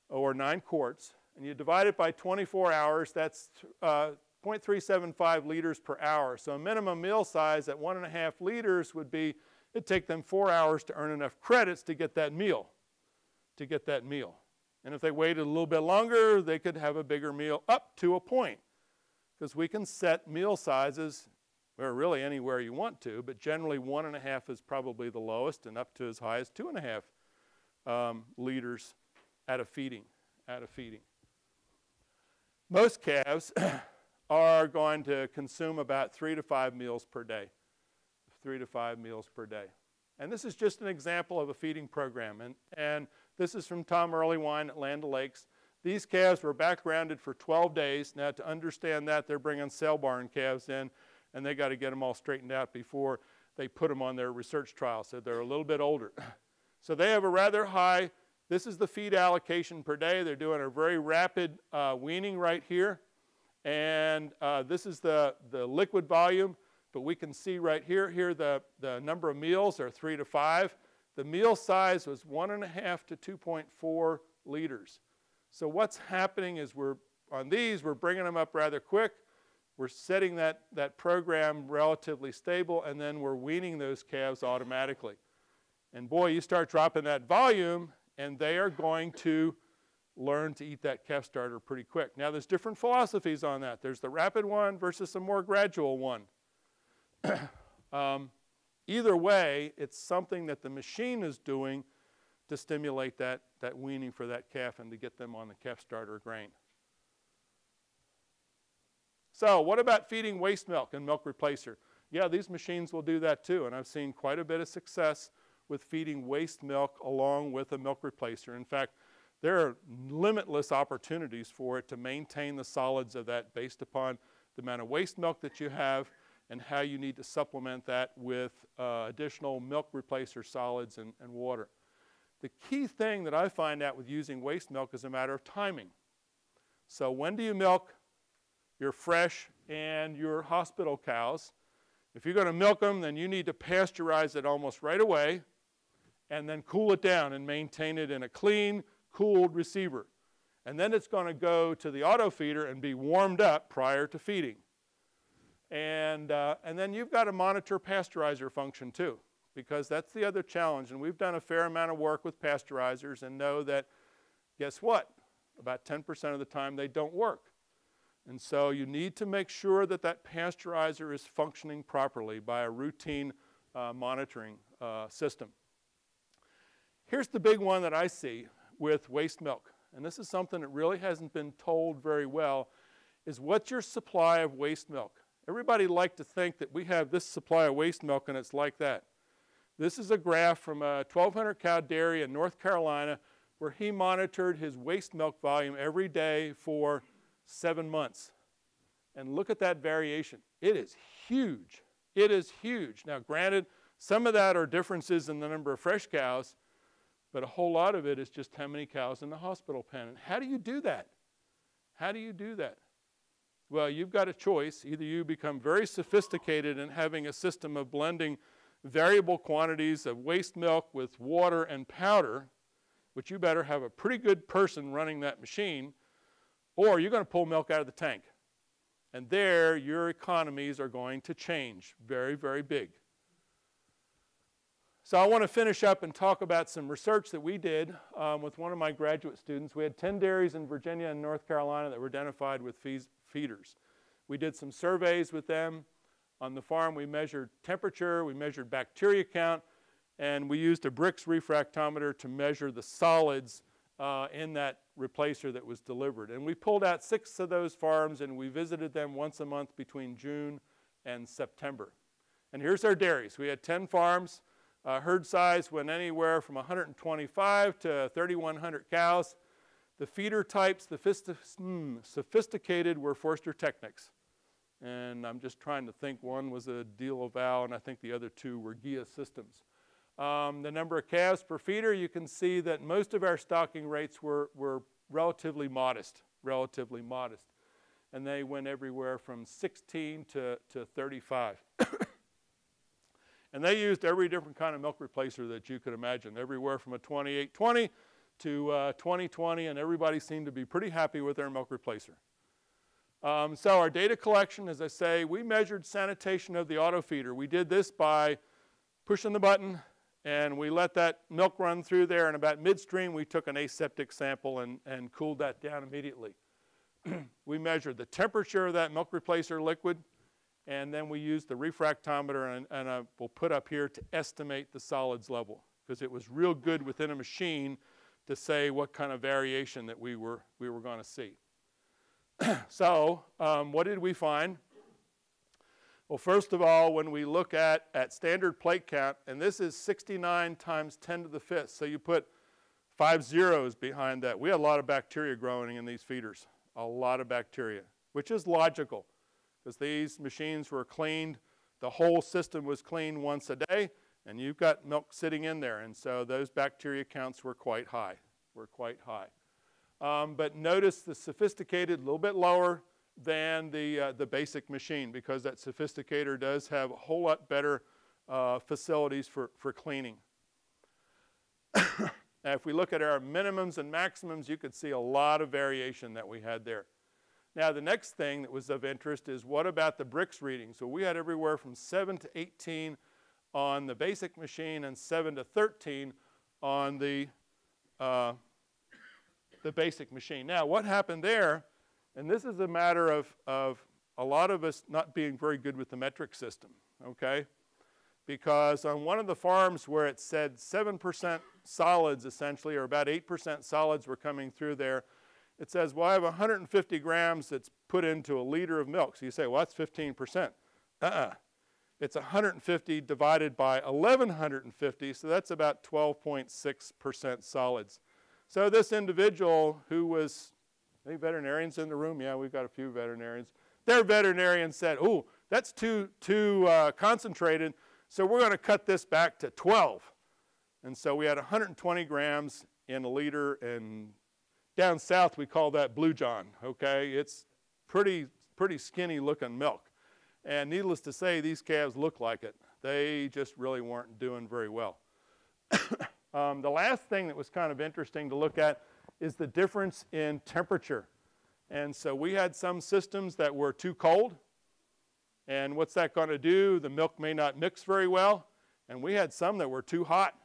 or 9 quarts, and you divide it by 24 hours, that's 0.375 liters per hour. So a minimum meal size at 1.5 liters would be, it'd take them 4 hours to earn enough credits to get that meal. And if they waited a little bit longer, they could have a bigger meal up to a point. Because we can set meal sizes, or really anywhere you want to, but generally 1.5 is probably the lowest, and up to as high as 2.5 liters at a feeding. Most calves are going to consume about 3 to 5 meals per day. 3 to 5 meals per day. And this is just an example of a feeding program. And this is from Tom Earlywine at Land O'Lakes. These calves were backgrounded for 12 days. Now, to understand that, they're bringing sale barn calves in, and they got to get them all straightened out before they put them on their research trial. So they're a little bit older. So they have a rather high, this is the feed allocation per day. They're doing a very rapid weaning right here. And this is the liquid volume. But we can see right here the number of meals are 3 to 5. The meal size was 1.5 to 2.4 liters. So what's happening is we're bringing them up rather quick. We're setting that program relatively stable, and then we're weaning those calves automatically. And boy, you start dropping that volume, and they are going to learn to eat that calf starter pretty quick. Now, there's different philosophies on that. There's the rapid one versus a more gradual one. Either way, it's something that the machine is doing to stimulate that weaning for that calf and to get them on the calf starter grain. So what about feeding waste milk and milk replacer? Yeah, these machines will do that too, and I've seen quite a bit of success with feeding waste milk along with a milk replacer. In fact, there are limitless opportunities for it to maintain the solids of that based upon the amount of waste milk that you have and how you need to supplement that with additional milk replacer solids and water. The key thing that I find out with using waste milk is a matter of timing. So when do you milk your fresh and your hospital cows? If you're going to milk them, then you need to pasteurize it almost right away and then cool it down and maintain it in a clean, cooled receiver. And then it's going to go to the auto feeder and be warmed up prior to feeding. And then you've got to monitor pasteurizer function too, because that's the other challenge. And we've done a fair amount of work with pasteurizers and know that, guess what? About 10% of the time they don't work. And so you need to make sure that that pasteurizer is functioning properly by a routine monitoring system. Here's the big one that I see with waste milk, and this is something that really hasn't been told very well, is what's your supply of waste milk? Everybody likes to think that we have this supply of waste milk and it's like that. This is a graph from a 1,200 cow dairy in North Carolina where he monitored his waste milk volume every day for 7 months. And look at that variation. It is huge. It is huge. Now, granted, some of that are differences in the number of fresh cows, but a whole lot of it is just how many cows in the hospital pen. And how do you do that? How do you do that? Well, you've got a choice. Either you become very sophisticated in having a system of blending variable quantities of waste milk with water and powder, which you better have a pretty good person running that machine, or you're going to pull milk out of the tank. And there, your economies are going to change very, very big. So I want to finish up and talk about some research that we did with one of my graduate students. We had 10 dairies in Virginia and North Carolina that were identified with feeders. We did some surveys with them. On the farm, we measured temperature, we measured bacteria count, and we used a Brix refractometer to measure the solids in that replacer that was delivered. And we pulled out 6 of those farms, and we visited them once a month between June and September. And here's our dairies. We had 10 farms. Herd size went anywhere from 125 to 3,100 cows. The feeder types, the sophisticated, were Forster Technics. And I'm just trying to think. One was a Deal-O-Val, and I think the other two were Gia systems. The number of calves per feeder, you can see that most of our stocking rates were relatively modest, And they went everywhere from 16 to 35. And they used every different kind of milk replacer that you could imagine, everywhere from a 2820 to 2020, and everybody seemed to be pretty happy with their milk replacer. So our data collection, as I say, we measured sanitation of the auto feeder. We did this by pushing the button, and we let that milk run through there, and about midstream we took an aseptic sample and cooled that down immediately. We measured the temperature of that milk replacer liquid, and then we used the refractometer, and we'll put up here to estimate the solids level, because it was real good within a machine to say what kind of variation that we were going to see. So what did we find? Well, first of all, when we look at standard plate count, and this is 69 times 10 to the fifth, so you put 5 zeros behind that. We had a lot of bacteria growing in these feeders, a lot of bacteria, which is logical, because these machines were cleaned, the whole system was cleaned once a day, and you've got milk sitting in there, and so those bacteria counts were quite high, but notice the sophisticated, a little bit lower than the basic machine, because that sophisticator does have a whole lot better facilities for cleaning. Now, if we look at our minimums and maximums, you could see a lot of variation that we had there. Now, the next thing that was of interest is, what about the bricks reading? So we had everywhere from 7 to 18 on the basic machine and 7 to 13 on the basic machine. Now, what happened there, and this is a matter of a lot of us not being very good with the metric system, okay? Because on one of the farms where it said 7% solids, essentially, or about 8% solids were coming through there, it says, well, I have 150 grams that's put into a liter of milk. So you say, well, that's 15%. It's 150 divided by 1,150, so that's about 12.6% solids. So this individual who was, any veterinarians in the room? Yeah, we've got a few veterinarians. Their veterinarian said, oh, that's too concentrated, so we're going to cut this back to 12. And so we had 120 grams in a liter, and down south we call that Blue John, okay? It's pretty skinny looking milk. And needless to say, these calves look like it. They just really weren't doing very well. The last thing that was kind of interesting to look at is the difference in temperature. And so we had some systems that were too cold. And what's that going to do? The milk may not mix very well. And we had some that were too hot.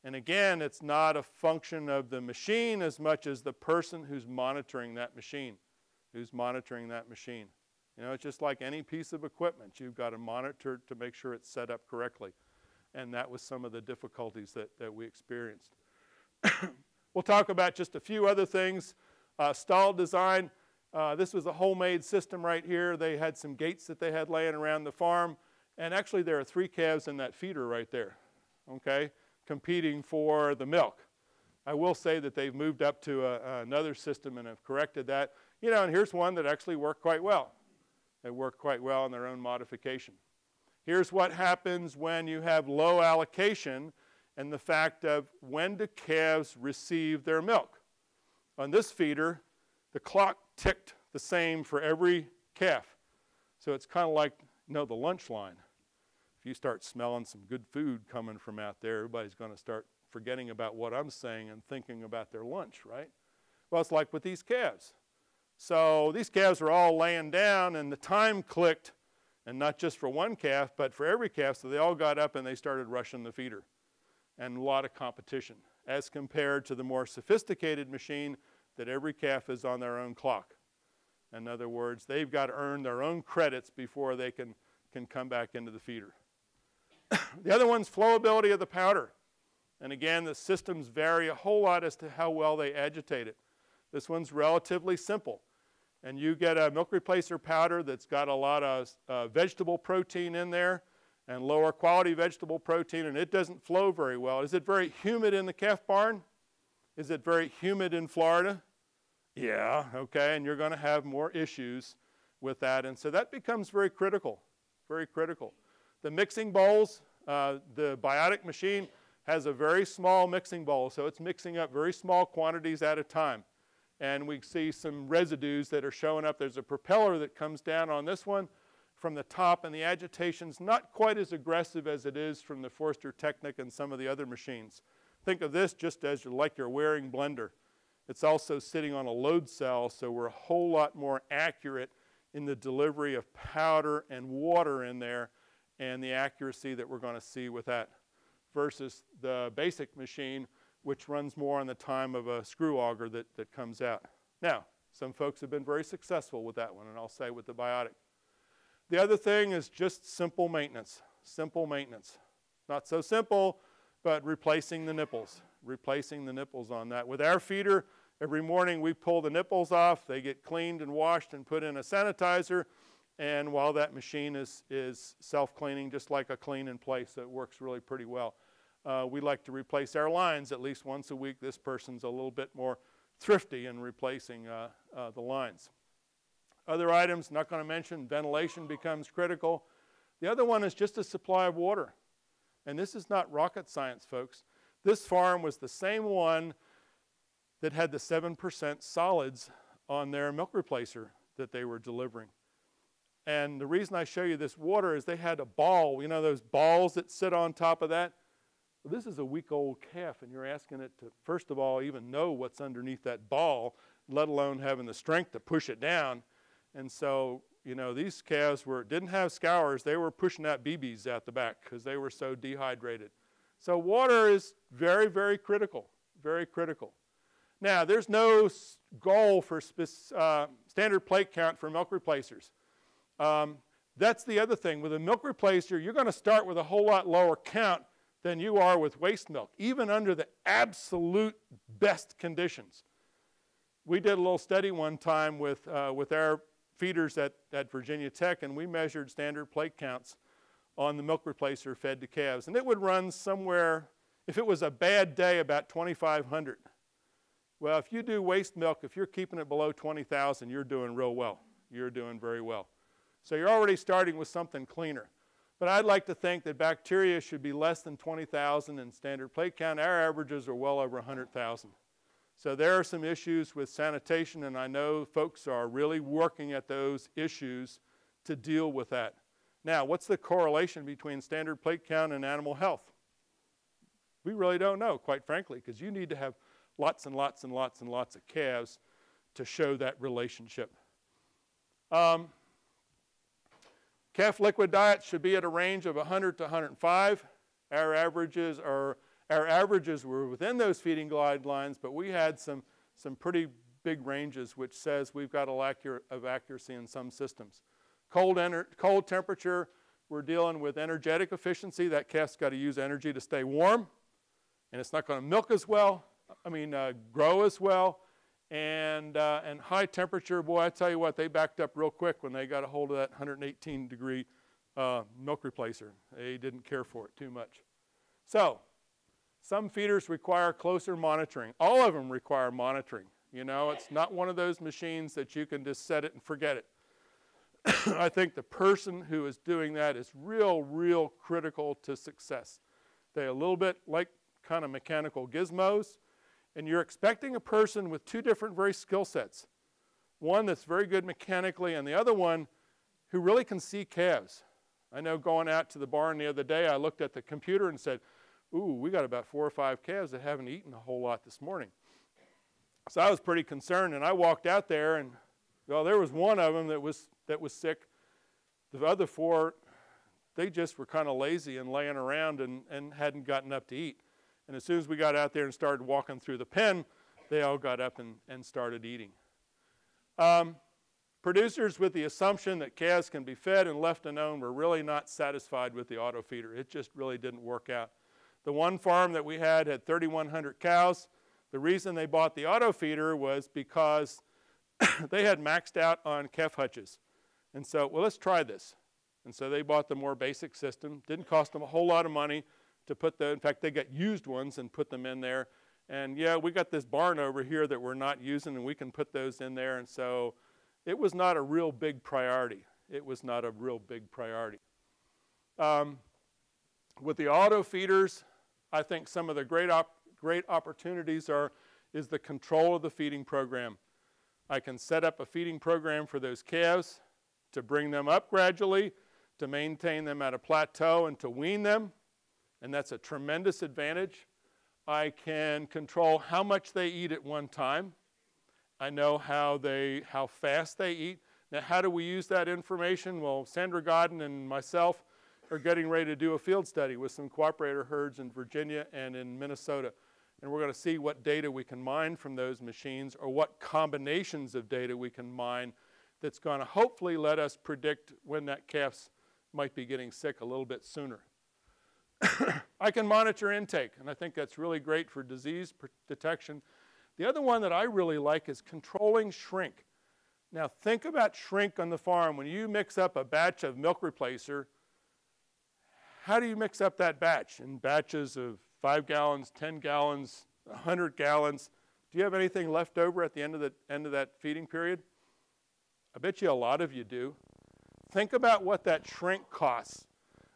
And again, it's not a function of the machine as much as the person who's monitoring that machine. You know, it's just like any piece of equipment. You've got to monitor to make sure it's set up correctly. And that was some of the difficulties that we experienced. We'll talk about just a few other things. Stall design. This was a homemade system right here. They had some gates that they had laying around the farm. And actually, there are 3 calves in that feeder right there, okay, competing for the milk. I will say that they've moved up to another system and have corrected that. You know, and here's one that actually worked quite well. They worked quite well in their own modification. Here's what happens when you have low allocation and the fact of when do calves receive their milk. On this feeder, the clock ticked the same for every calf. So it's kind of like, you know, the lunch line. If you start smelling some good food coming from out there, everybody's going to start forgetting about what I'm saying and thinking about their lunch, right? Well, it's like with these calves. So these calves are all laying down, and the time clicked, and not just for one calf, but for every calf, so they all got up and they started rushing the feeder. And a lot of competition, as compared to the more sophisticated machine that every calf is on their own clock. In other words, they've got to earn their own credits before they can come back into the feeder. The other one's flowability of the powder. And again, the systems vary a whole lot as to how well they agitate it. This one's relatively simple. And you get a milk replacer powder that's got a lot of vegetable protein in there and lower quality vegetable protein, and it doesn't flow very well. Is it very humid in the calf barn? Is it very humid in Florida? Yeah, okay, and you're going to have more issues with that. And so that becomes very critical, very critical. The mixing bowls, the Biotic machine has a very small mixing bowl, so it's mixing up very small quantities at a time. And we see some residues that are showing up. There's a propeller that comes down on this one from the top, and the agitation's not quite as aggressive as it is from the Forster Technic and some of the other machines. Think of this just as like your Waring blender. It's also sitting on a load cell, so we're a whole lot more accurate in the delivery of powder and water in there and the accuracy that we're going to see with that versus the basic machine, which runs more on the time of a screw auger that comes out. Now, some folks have been very successful with that one, and I'll say with the Biotic. The other thing is just simple maintenance. Simple maintenance. Not so simple, but replacing the nipples. Replacing the nipples on that. With our feeder, every morning we pull the nipples off. They get cleaned and washed and put in a sanitizer. And while that machine is self-cleaning, just like a clean in place, so it works really pretty well. We like to replace our lines at least once a week. This person's a little bit more thrifty in replacing the lines. Other items, not going to mention, ventilation becomes critical. The other one is just a supply of water. And this is not rocket science, folks. This farm was the same one that had the 7% solids on their milk replacer that they were delivering. And the reason I show you this water is they had a ball, you know those balls that sit on top of that? Well, this is a week-old calf, and you're asking it to, first of all, even know what's underneath that ball, let alone having the strength to push it down. And so, you know, these calves didn't have scours. They were pushing out BBs out the back because they were so dehydrated. So water is very, very critical, very critical. Now, there's no goal for standard plate count for milk replacers. That's the other thing. With a milk replacer, you're going to start with a whole lot lower count than you are with waste milk, even under the absolute best conditions. We did a little study one time with our feeders at Virginia Tech, and we measured standard plate counts on the milk replacer fed to calves. And it would run somewhere, if it was a bad day, about 2,500. Well, if you do waste milk, if you're keeping it below 20,000, you're doing real well. You're doing very well. So you're already starting with something cleaner. But I'd like to think that bacteria should be less than 20,000 in standard plate count. Our averages are well over 100,000. So there are some issues with sanitation, and I know folks are really working at those issues to deal with that. Now, what's the correlation between standard plate count and animal health? We really don't know, quite frankly, because you need to have lots and lots and lots and lots of calves to show that relationship. Calf liquid diet should be at a range of 100 to 105. Our averages were within those feeding guidelines, but we had some pretty big ranges, which says we've got a lack of accuracy in some systems. Cold temperature, we're dealing with energetic efficiency. That calf's got to use energy to stay warm, and it's not going to milk as well. Grow as well. And high temperature, boy, I tell you what, they backed up real quick when they got a hold of that 118-degree milk replacer. They didn't care for it too much. So, some feeders require closer monitoring. All of them require monitoring. You know, it's not one of those machines that you can just set it and forget it. I think the person who is doing that is real critical to success. They're a little bit like kind of mechanical gizmos, and you're expecting a person with two different very skill sets. One that's very good mechanically, and the other one who really can see calves. I know going out to the barn the other day, I looked at the computer and said, ooh, we got about 4 or 5 calves that haven't eaten a whole lot this morning. So I was pretty concerned, and I walked out there, and well, there was one of them that was sick. The other 4, they just were kind of lazy and laying around and hadn't gotten up to eat. And as soon as we got out there and started walking through the pen, they all got up and started eating. Producers, with the assumption that calves can be fed and left alone, were really not satisfied with the auto feeder. It just really didn't work out. The one farm that we had 3,100 cows. The reason they bought the auto feeder was because they had maxed out on calf hutches. And so, well, let's try this. And so they bought the more basic system. Didn't cost them a whole lot of money to put in fact, they got used ones and put them in there. And yeah, we got this barn over here that we're not using, and we can put those in there. And so it was not a real big priority. It was not a real big priority. With the auto feeders, I think some of the great opportunities is the control of the feeding program. I can set up a feeding program for those calves to bring them up gradually, to maintain them at a plateau and to wean them, and that's a tremendous advantage. I can control how much they eat at one time. I know how fast they eat. Now, how do we use that information? Well, Sandra Godden and myself are getting ready to do a field study with some cooperator herds in Virginia and in Minnesota. And we're going to see what data we can mine from those machines, or what combinations of data we can mine that's going to hopefully let us predict when that calf might be getting sick a little bit sooner. I can monitor intake, and I think that's really great for disease detection. The other one that I really like is controlling shrink. Now, think about shrink on the farm. When you mix up a batch of milk replacer, how do you mix up that batch? In batches of 5 gallons, 10 gallons, 100 gallons. Do you have anything left over at the end of that feeding period? I bet you a lot of you do. Think about what that shrink costs.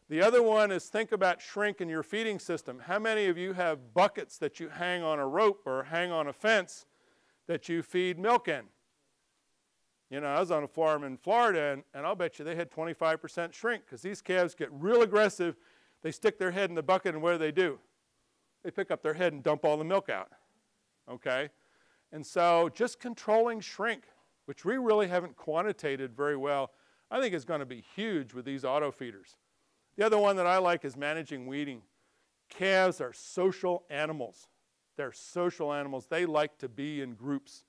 The other one is think about shrink in your feeding system. How many of you have buckets that you hang on a rope or hang on a fence that you feed milk in? You know, I was on a farm in Florida, and I'll bet you they had 25% shrink, because these calves get real aggressive. They stick their head in the bucket, and what do? They pick up their head and dump all the milk out, okay? And so just controlling shrink, which we really haven't quantitated very well, I think is going to be huge with these auto feeders. The other one that I like is managing weeding. Calves are social animals. They're social animals. They like to be in groups.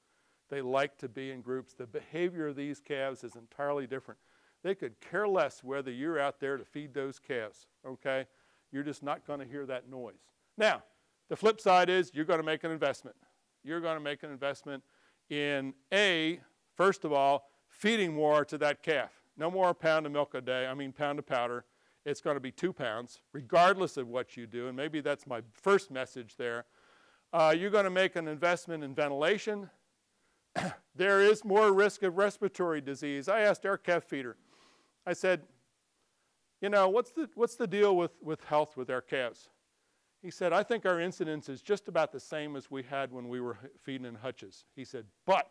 They like to be in groups. The behavior of these calves is entirely different. They could care less whether you're out there to feed those calves, okay? You're just not going to hear that noise. Now, the flip side is you're going to make an investment. You're going to make an investment in first of all, feeding more to that calf. No more pound of milk a day, pound of powder. It's going to be 2 pounds, regardless of what you do, and maybe that's my first message there. You're going to make an investment in ventilation. There is more risk of respiratory disease. I asked our calf feeder, I said, you know, what's the deal with health with our calves? He said, I think our incidence is just about the same as we had when we were feeding in hutches. He said, but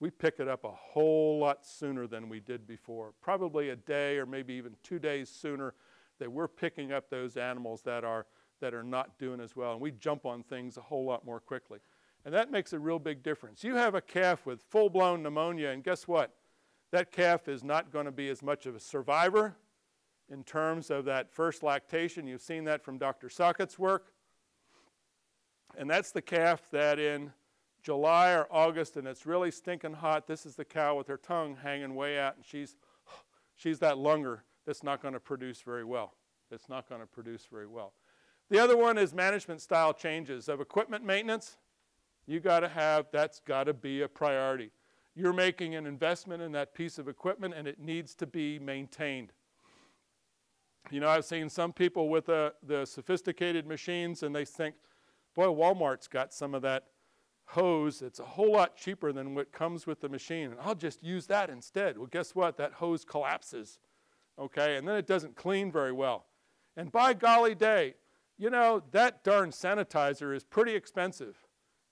we pick it up a whole lot sooner than we did before. Probably a day or maybe even 2 days sooner that we're picking up those animals that are not doing as well. And we jump on things a whole lot more quickly. And that makes a real big difference. You have a calf with full-blown pneumonia, and guess what? That calf is not going to be as much of a survivor in terms of that first lactation. You've seen that from Dr. Sockett's work. And that's the calf that in July or August, and it's really stinking hot, this is the cow with her tongue hanging way out, and she's that lunger that's not going to produce very well. It's not going to produce very well. The other one is management style changes of equipment maintenance. That's got to be a priority. You're making an investment in that piece of equipment, and it needs to be maintained. You know, I've seen some people with the sophisticated machines, and they think, boy, Walmart's got some of that hose. It's a whole lot cheaper than what comes with the machine, and I'll just use that instead. Well, guess what? That hose collapses, okay, and then it doesn't clean very well. And by golly day, you know, that darn sanitizer is pretty expensive.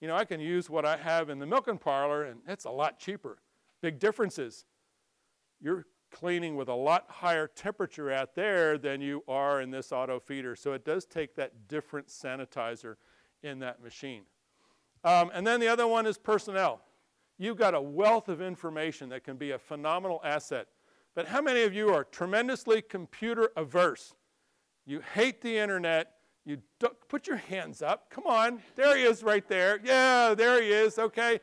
You know, I can use what I have in the milking parlor, and it's a lot cheaper. Big differences. You're cleaning with a lot higher temperature out there than you are in this auto feeder, so it does take that different sanitizer in that machine. And then the other one is personnel. You've got a wealth of information that can be a phenomenal asset. But how many of you are tremendously computer averse? You hate the internet. You don't, put your hands up. Come on. There he is right there. Yeah, there he is. Okay.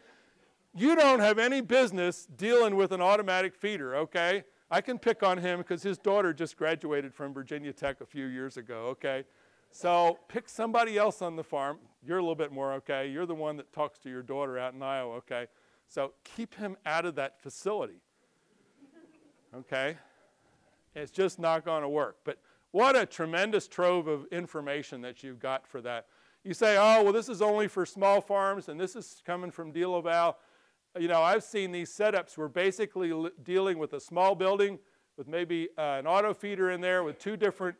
You don't have any business dealing with an automatic feeder, okay? I can pick on him because his daughter just graduated from Virginia Tech a few years ago, okay? So pick somebody else on the farm. You're a little bit more, okay? You're the one that talks to your daughter out in Iowa, okay? So keep him out of that facility, okay? It's just not going to work. But what a tremendous trove of information that you've got for that. You say, oh, well, this is only for small farms, and this is coming from De La Val. I've seen these setups where basically dealing with a small building with maybe an auto feeder in there with 2 different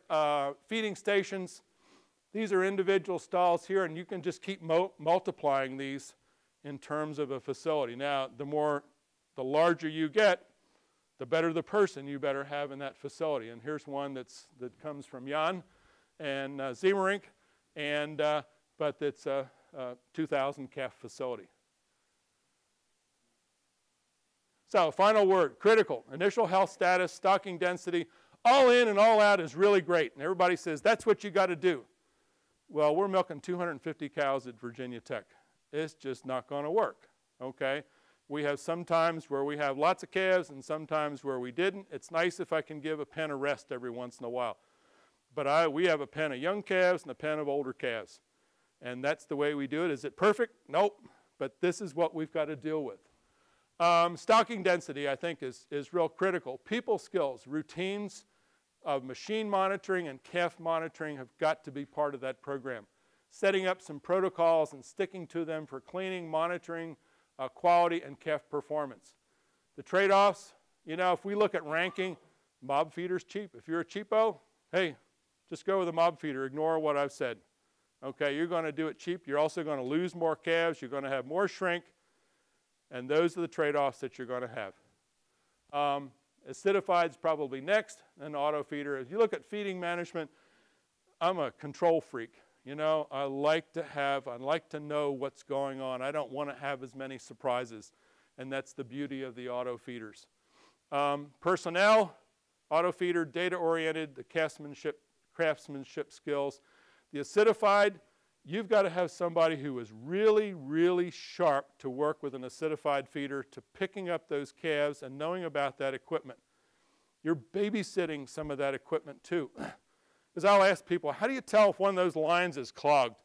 feeding stations. These are individual stalls here, and you can just keep multiplying these in terms of a facility. Now, the larger you get, the better the person you better have in that facility. And here's one that comes from Jan and Zemerink, but it's a 2,000 calf facility. So, final word, critical. Initial health status, stocking density, all in and all out is really great. And everybody says, that's what you got to do. Well, we're milking 250 cows at Virginia Tech. It's just not going to work, okay? We have some times where we have lots of calves and sometimes where we didn't. It's nice if I can give a pen a rest every once in a while. But we have a pen of young calves and a pen of older calves. And that's the way we do it. Is it perfect? Nope. But this is what we've got to deal with. Stocking density, I think, is real critical. People skills, routines of machine monitoring and calf monitoring have got to be part of that program. Setting up some protocols and sticking to them for cleaning, monitoring, quality, and calf performance. The trade-offs, if we look at ranking, mob feeder's cheap. If you're a cheapo, hey, just go with a mob feeder. Ignore what I've said. Okay, you're going to do it cheap. You're also going to lose more calves. You're going to have more shrink. And those are the trade-offs that you're going to have. Acidified's probably next, and auto feeder. If you look at feeding management, I'm a control freak. I like to know what's going on. I don't want to have as many surprises, and that's the beauty of the auto feeders. Personnel, auto feeder, data-oriented, the craftsmanship skills. The acidified, you've got to have somebody who is really, really sharp to work with an acidified feeder, to picking up those calves and knowing about that equipment. You're babysitting some of that equipment too. Because I'll ask people, how do you tell if one of those lines is clogged?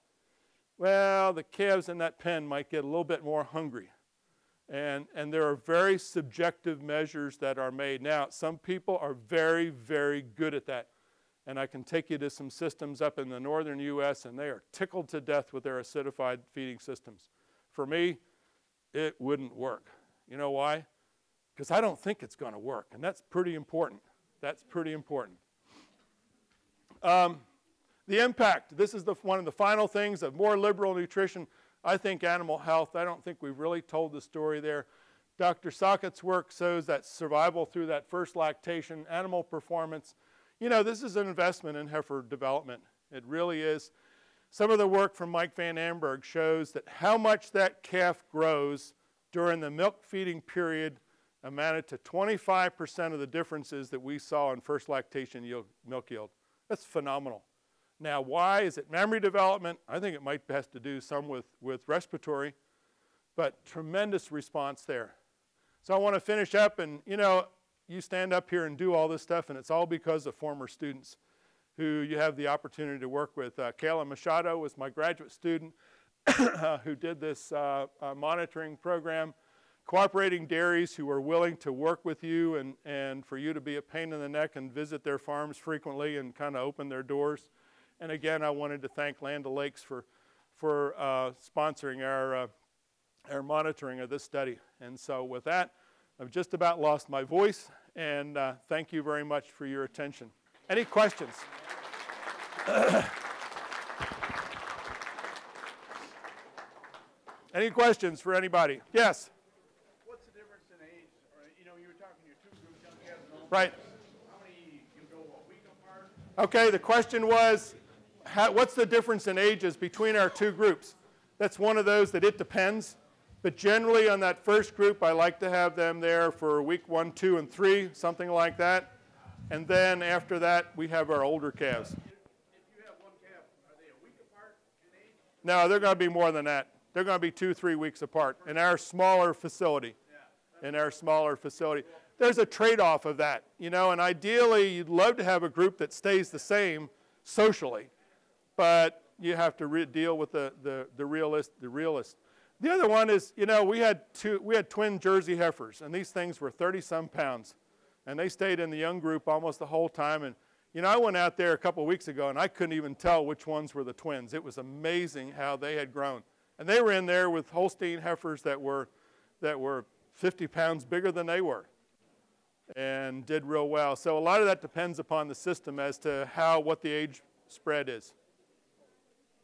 Well, the calves in that pen might get a little bit more hungry. And there are very subjective measures that are made. Now, some people are very, very good at that. And I can take you to some systems up in the northern U.S., and they are tickled to death with their acidified feeding systems. For me, it wouldn't work. You know why? Because I don't think it's going to work, and that's pretty important. That's pretty important. The impact. This is one of the final things of more liberal nutrition. I think animal health, I don't think we've really told the story there. Dr. Sackett's work shows that survival through that first lactation, animal performance. This is an investment in heifer development. It really is. Some of the work from Mike Van Amberg shows that how much that calf grows during the milk feeding period amounted to 25% of the differences that we saw in first lactation milk yield. That's phenomenal. Now, why? Is it memory development? I think it might have to do some with respiratory, but tremendous response there. So I want to finish up, and you stand up here and do all this stuff, and it's all because of former students who you have the opportunity to work with. Kayla Machado was my graduate student who did this monitoring program. Cooperating dairies who are willing to work with you and for you to be a pain in the neck and visit their farms frequently and kind of open their doors. And again, I wanted to thank Land O'Lakes for sponsoring our monitoring of this study. And so with that, I've just about lost my voice, and thank you very much for your attention. Any questions? Any questions for anybody? Yes? What's the difference in age? Or, you were talking your 2 groups, young calves and old Right. calves. How many can go a week apart? Okay, the question was, what's the difference in ages between our 2 groups? That's one of those that it depends. But generally on that first group, I like to have them there for week 1, 2, and 3, something like that. And then after that, we have our older calves. If you have one calf, are they a week apart in age? No, they're going to be more than that. They're going to be 2, 3 weeks apart in our smaller facility. There's a trade-off of that, and ideally you'd love to have a group that stays the same socially, but you have to deal with the realist. The other one is, we had twin Jersey heifers, and these things were 30-some pounds, and they stayed in the young group almost the whole time. And I went out there a couple of weeks ago, and I couldn't even tell which ones were the twins. It was amazing how they had grown, and they were in there with Holstein heifers that were that were 50 pounds bigger than they were and did real well. So a lot of that depends upon the system as to what the age spread is.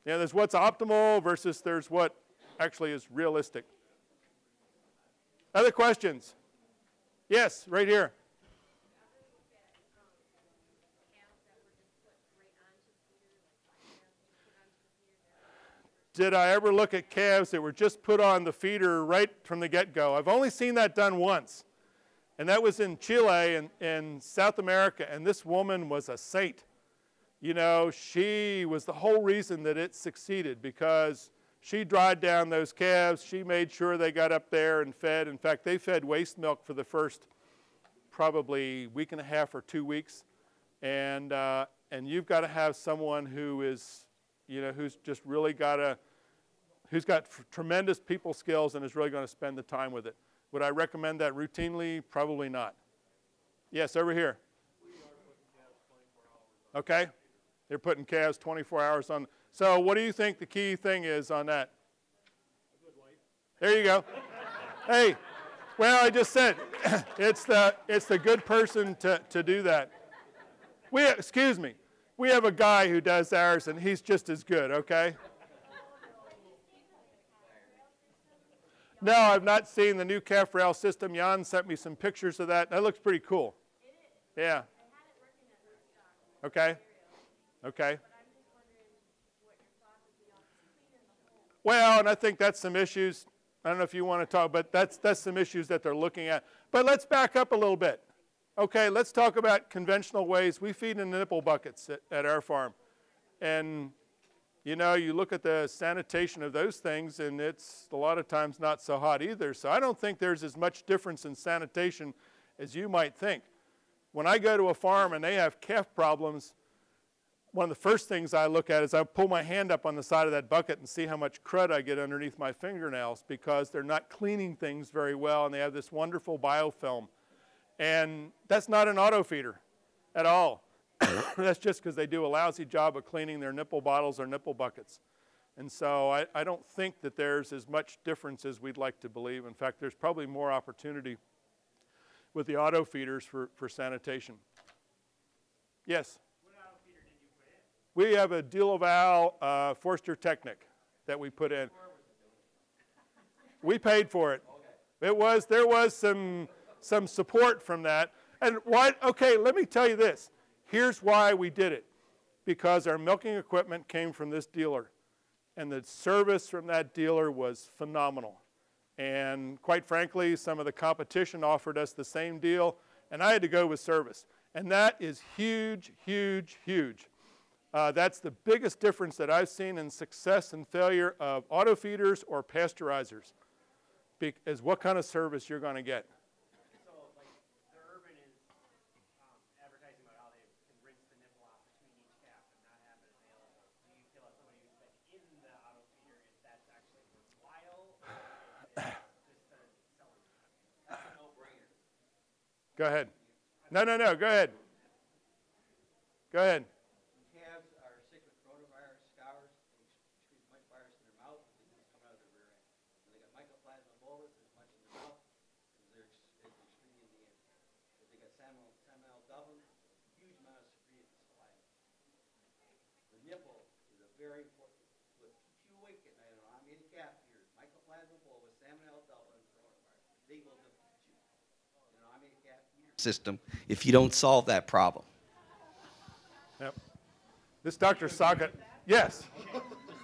Yeah, there's what's optimal versus there's what actually is realistic. Other questions? Yes, right here. Did I ever look at calves that were just put on the feeder right from the get-go? I've only seen that done once, and that was in Chile in South America, and this woman was a saint. You know, she was the whole reason that it succeeded because she dried down those calves. She made sure they got up there and fed. In fact, they fed waste milk for the first probably week and a half or 2 weeks, and you've got to have someone who is, you know, who's just really who's got tremendous people skills and is really going to spend the time with it. Would I recommend that routinely? Probably not. Yes, over here. Okay. They're putting calves 24 hours on. So what do you think the key thing is on that? A good wife. There you go. Hey, well, I just said, it's the good person to do that. Excuse me. We have a guy who does ours, and he's just as good, okay? No, I've not seen the new calf rail system. Jan sent me some pictures of that. That looks pretty cool. It is. Yeah. Okay. Okay. Well, and I think that's some issues. I don't know if you want to talk, but that's some issues that they're looking at. But let's back up a little bit. Okay, let's talk about conventional ways. We feed in nipple buckets at our farm. And, you know, you look at the sanitation of those things, and it's a lot of times not so hot either. So I don't think there's as much difference in sanitation as you might think. When I go to a farm and they have calf problems, one of the first things I look at is I pull my hand up on the side of that bucket and see how much crud I get underneath my fingernails because they're not cleaning things very well, and they have this wonderful biofilm. And that's not an auto feeder at all. That's just because they do a lousy job of cleaning their nipple bottles or nipple buckets. And so I don't think that there's as much difference as we'd like to believe. In fact, there's probably more opportunity with the auto feeders for sanitation. Yes? What auto feeder did you put in? We have a Delaval Forster Technic that we put in. We paid for it. There was some support from that. And okay, let me tell you this. Here's why we did it. Because our milking equipment came from this dealer. And the service from that dealer was phenomenal. And quite frankly, some of the competition offered us the same deal, and I had to go with service. And that is huge, huge, huge. That's the biggest difference that I've seen in success and failure of auto feeders or pasteurizers, is what kind of service you're going to get. So, like, the Urban is advertising about how they can rinse the nipple off between each calf and not have it available. Do you feel as somebody who's been in the auto feeder, if that's actually worthwhile, or is it just selling? That's a no-brainer. Go ahead. No, go ahead. Go ahead. Calves are sick with coronavirus scours. They excrete as much virus in their mouth as they do coming out of their rear end. When they got mycoplasma bolus, as much in their mouth as they're excreting in the end. If they got salmonella Dublin, huge amount of secreted saliva. The nipple is a very important. What keeps you awake at night on any calf here is mycoplasma bolus, salmonella Dublin, and coronavirus. They will defeat you. System if you don't solve that problem. Yep. This Dr. Sockett, yes.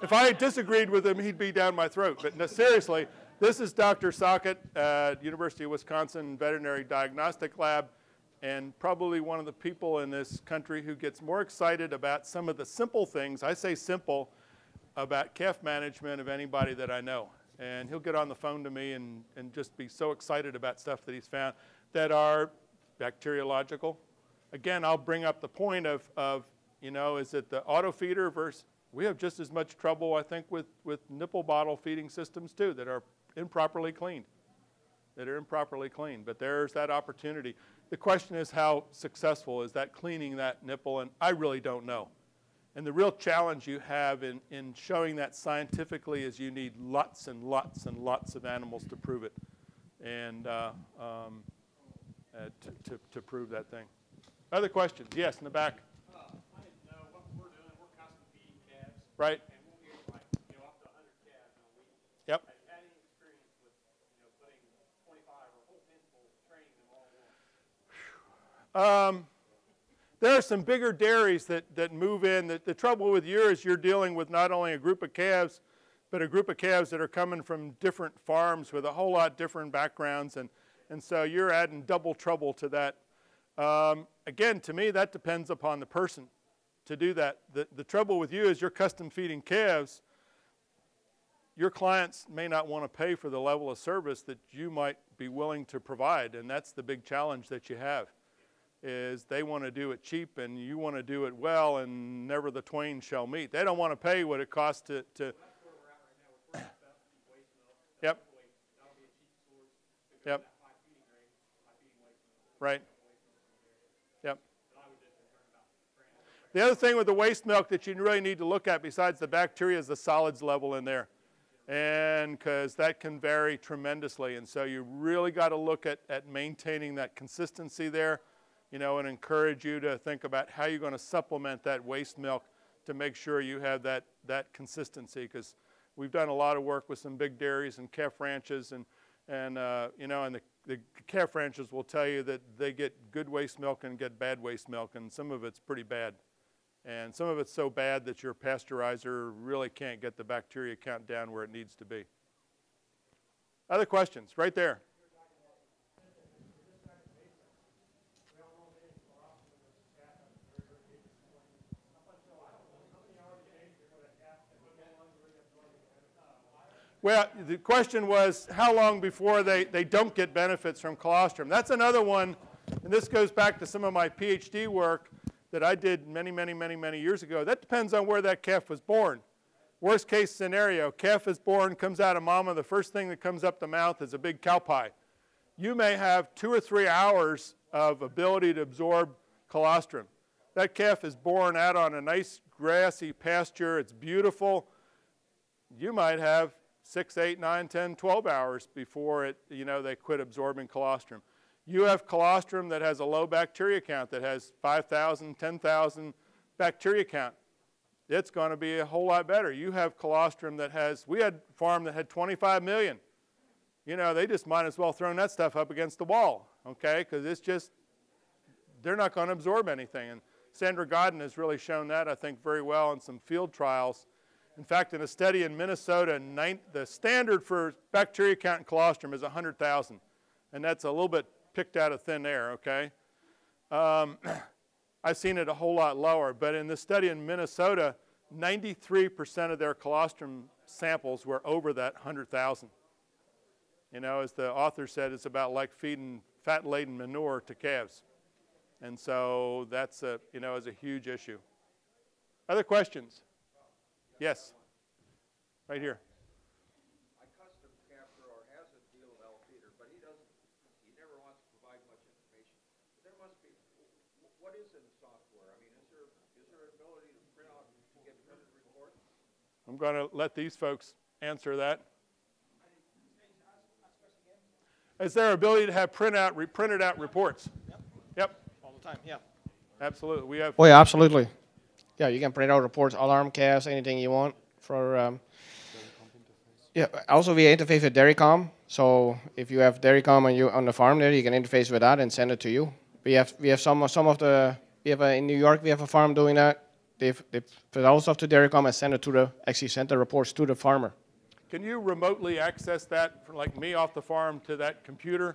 If I disagreed with him, he'd be down my throat. But no, seriously, this is Dr. Sockett at University of Wisconsin Veterinary Diagnostic Lab, and probably one of the people in this country who gets more excited about some of the simple things, I say simple, about calf management of anybody that I know. And he'll get on the phone to me and just be so excited about stuff that he's found that are bacteriological. Again, I'll bring up the point of you know, is it the auto feeder versus, we have just as much trouble, I think, with nipple bottle feeding systems too that are improperly cleaned. But there's that opportunity. The question is how successful is that cleaning that nipple, and I really don't know. And the real challenge you have in showing that scientifically is you need lots and lots and lots of animals to prove it. and to prove that thing. Other questions? Yes, in the back. What we're doing, we're custom feeding calves. Right. And we'll get like, up to 100 calves in a week. Yep. Have you had any experience with, putting 25 or a whole pen full, training them all at once? There are some bigger dairies that move in. The trouble with yours, you're dealing with not only a group of calves, but a group of calves that are coming from different farms with a whole lot different backgrounds, and so you're adding double trouble to that. Again, to me, that depends upon the person to do that. The trouble with you is you're custom feeding calves. Your clients may not want to pay for the level of service that you might be willing to provide, and that's the big challenge that you have, is they want to do it cheap and you want to do it well, and never the twain shall meet. They don't want to pay what it costs to That's where we're at right now. We're putting stuff to feed waste milk. Yep. That'll be a cheap source to go Yep. to that high feeding rate by feeding waste milk. Right. Yep. But I was just concerned about training. The other thing with the waste milk that you really need to look at besides the bacteria is the solids level in there, and because that can vary tremendously, and so you really got to look at maintaining that consistency there, and encourage you to think about how you're going to supplement that waste milk to make sure you have that consistency, because we've done a lot of work with some big dairies and calf ranches, and the calf ranches will tell you that they get good waste milk and get bad waste milk, and some of it's pretty bad. And some of it's so bad that your pasteurizer really can't get the bacteria count down where it needs to be. Other questions? Right there. Well, the question was how long before they don't get benefits from colostrum. That's another one, and this goes back to some of my PhD work that I did many years ago. That depends on where that calf was born. Worst case scenario, calf is born, comes out of mama, the first thing that comes up the mouth is a big cow pie. You may have 2 or 3 hours of ability to absorb colostrum. That calf is born out on a nice grassy pasture, it's beautiful. You might have 6, 8, 9, 10, 12 hours before they quit absorbing colostrum. You have colostrum that has a low bacteria count, that has 5,000, 10,000 bacteria count. It's going to be a whole lot better. You have colostrum that has, we had a farm that had 25 million. They just might as well throw that stuff up against the wall, okay? Because it's just, they're not going to absorb anything. And Sandra Godden has really shown that, I think, very well in some field trials. In fact, in a study in Minnesota, the standard for bacteria count in colostrum is 100,000. And that's a little bit picked out of thin air, okay? I've seen it a whole lot lower, but in the study in Minnesota, 93% of their colostrum samples were over that 100,000. As the author said, it's about like feeding fat-laden manure to calves. And so that's is a huge issue. Other questions? Yes, right here. My custom capper or has a deal with L. Peter, but he never wants to provide much information. But there must be, what is in the software? I mean, is there an ability to print out, to get printed reports? I'm going to let these folks answer that. Is there ability to have printed out reports? Yep. All the time, yeah. Absolutely. We have. Oh, yeah, absolutely. Yeah, you can print out reports, alarm calves, anything you want for. Yeah, also we interface with Dairycom. So if you have Dairycom on the farm there, you can interface with that and send it to you. We have some of the in New York we have a farm doing that. They put all stuff to Dairycom and send the reports to the farmer. Can you remotely access that, like me off the farm, to that computer?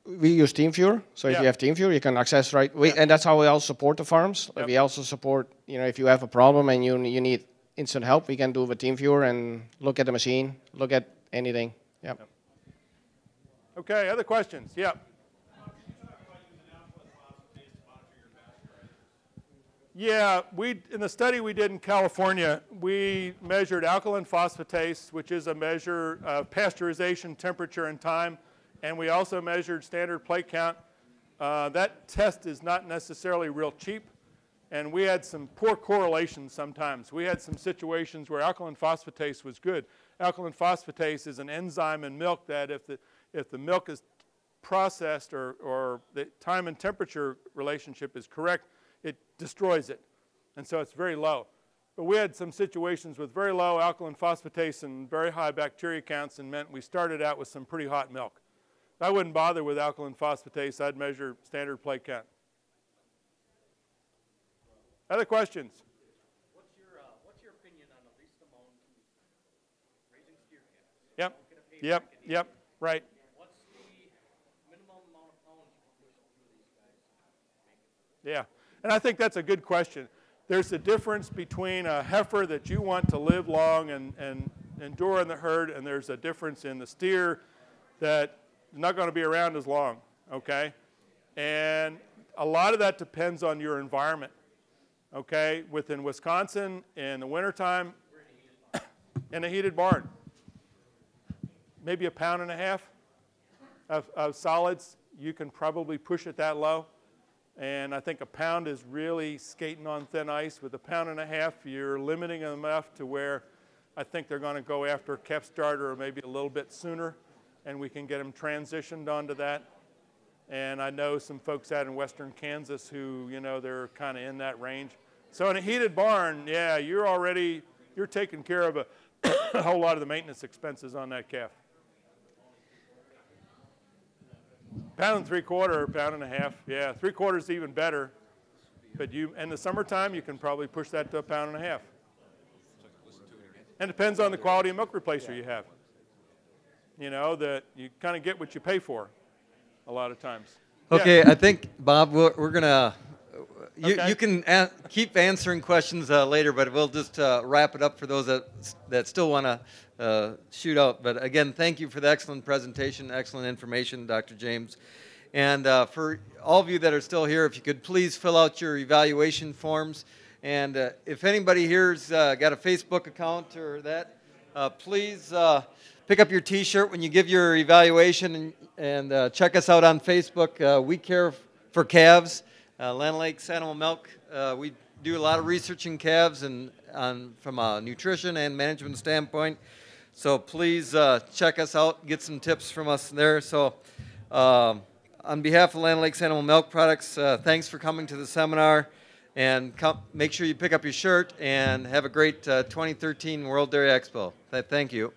We use TeamViewer, so if you have TeamViewer, you can access and that's how we also support the farms. Yep. We also support, if you have a problem and you need instant help, we can do with TeamViewer and look at the machine, look at anything. Yep. Okay, other questions? Yep. Yeah, in the study we did in California, we measured alkaline phosphatase, which is a measure of pasteurization, temperature, and time. And we also measured standard plate count. That test is not necessarily real cheap, and we had some poor correlations sometimes. We had some situations where alkaline phosphatase was good. Alkaline phosphatase is an enzyme in milk that if the milk is processed or the time and temperature relationship is correct, it destroys it. And so it's very low. But we had some situations with very low alkaline phosphatase and very high bacteria counts, and meant we started out with some pretty hot milk. I wouldn't bother with alkaline phosphatase. I'd measure standard plate count. Other questions? What's your opinion on the least amount raising steer calves? Yep, right. What's the minimum amount of pounds you can push through these guys to make it? Yeah, and I think that's a good question. There's a difference between a heifer that you want to live long and endure in the herd, and there's a difference in the steer that is not going to be around as long, okay? And a lot of that depends on your environment, okay? Within Wisconsin, in the wintertime, in a heated barn, maybe 1.5 pounds of solids, you can probably push it that low. And I think 1 pound is really skating on thin ice. With 1.5 pounds, you're limiting them enough to where I think they're going to go after calf starter or maybe a little bit sooner, and we can get them transitioned onto that. And I know some folks out in western Kansas who, you know, they're kind of in that range. So in a heated barn, yeah, you're taking care of a whole lot of the maintenance expenses on that calf. 1.75 pounds, 1.5 pounds, yeah. 3/4 is even better. But in the summertime, you can probably push that to 1.5 pounds. And it depends on the quality of milk replacer you have. You know, that you kind of get what you pay for a lot of times. Okay, Yeah. I think, Bob, we're going to, Okay. you can keep answering questions later, but we'll just wrap it up for those that still want to shoot out. But again, thank you for the excellent presentation, excellent information, Dr. James. And for all of you that are still here, if you could please fill out your evaluation forms. And if anybody here's got a Facebook account or that, please pick up your T-shirt when you give your evaluation and check us out on Facebook. We Care for Calves, Land Lakes Animal Milk. We do a lot of research in calves and from a nutrition and management standpoint. So please check us out, get some tips from us there. So on behalf of Land Lakes Animal Milk Products, thanks for coming to the seminar. And make sure you pick up your shirt and have a great 2013 World Dairy Expo. Thank you.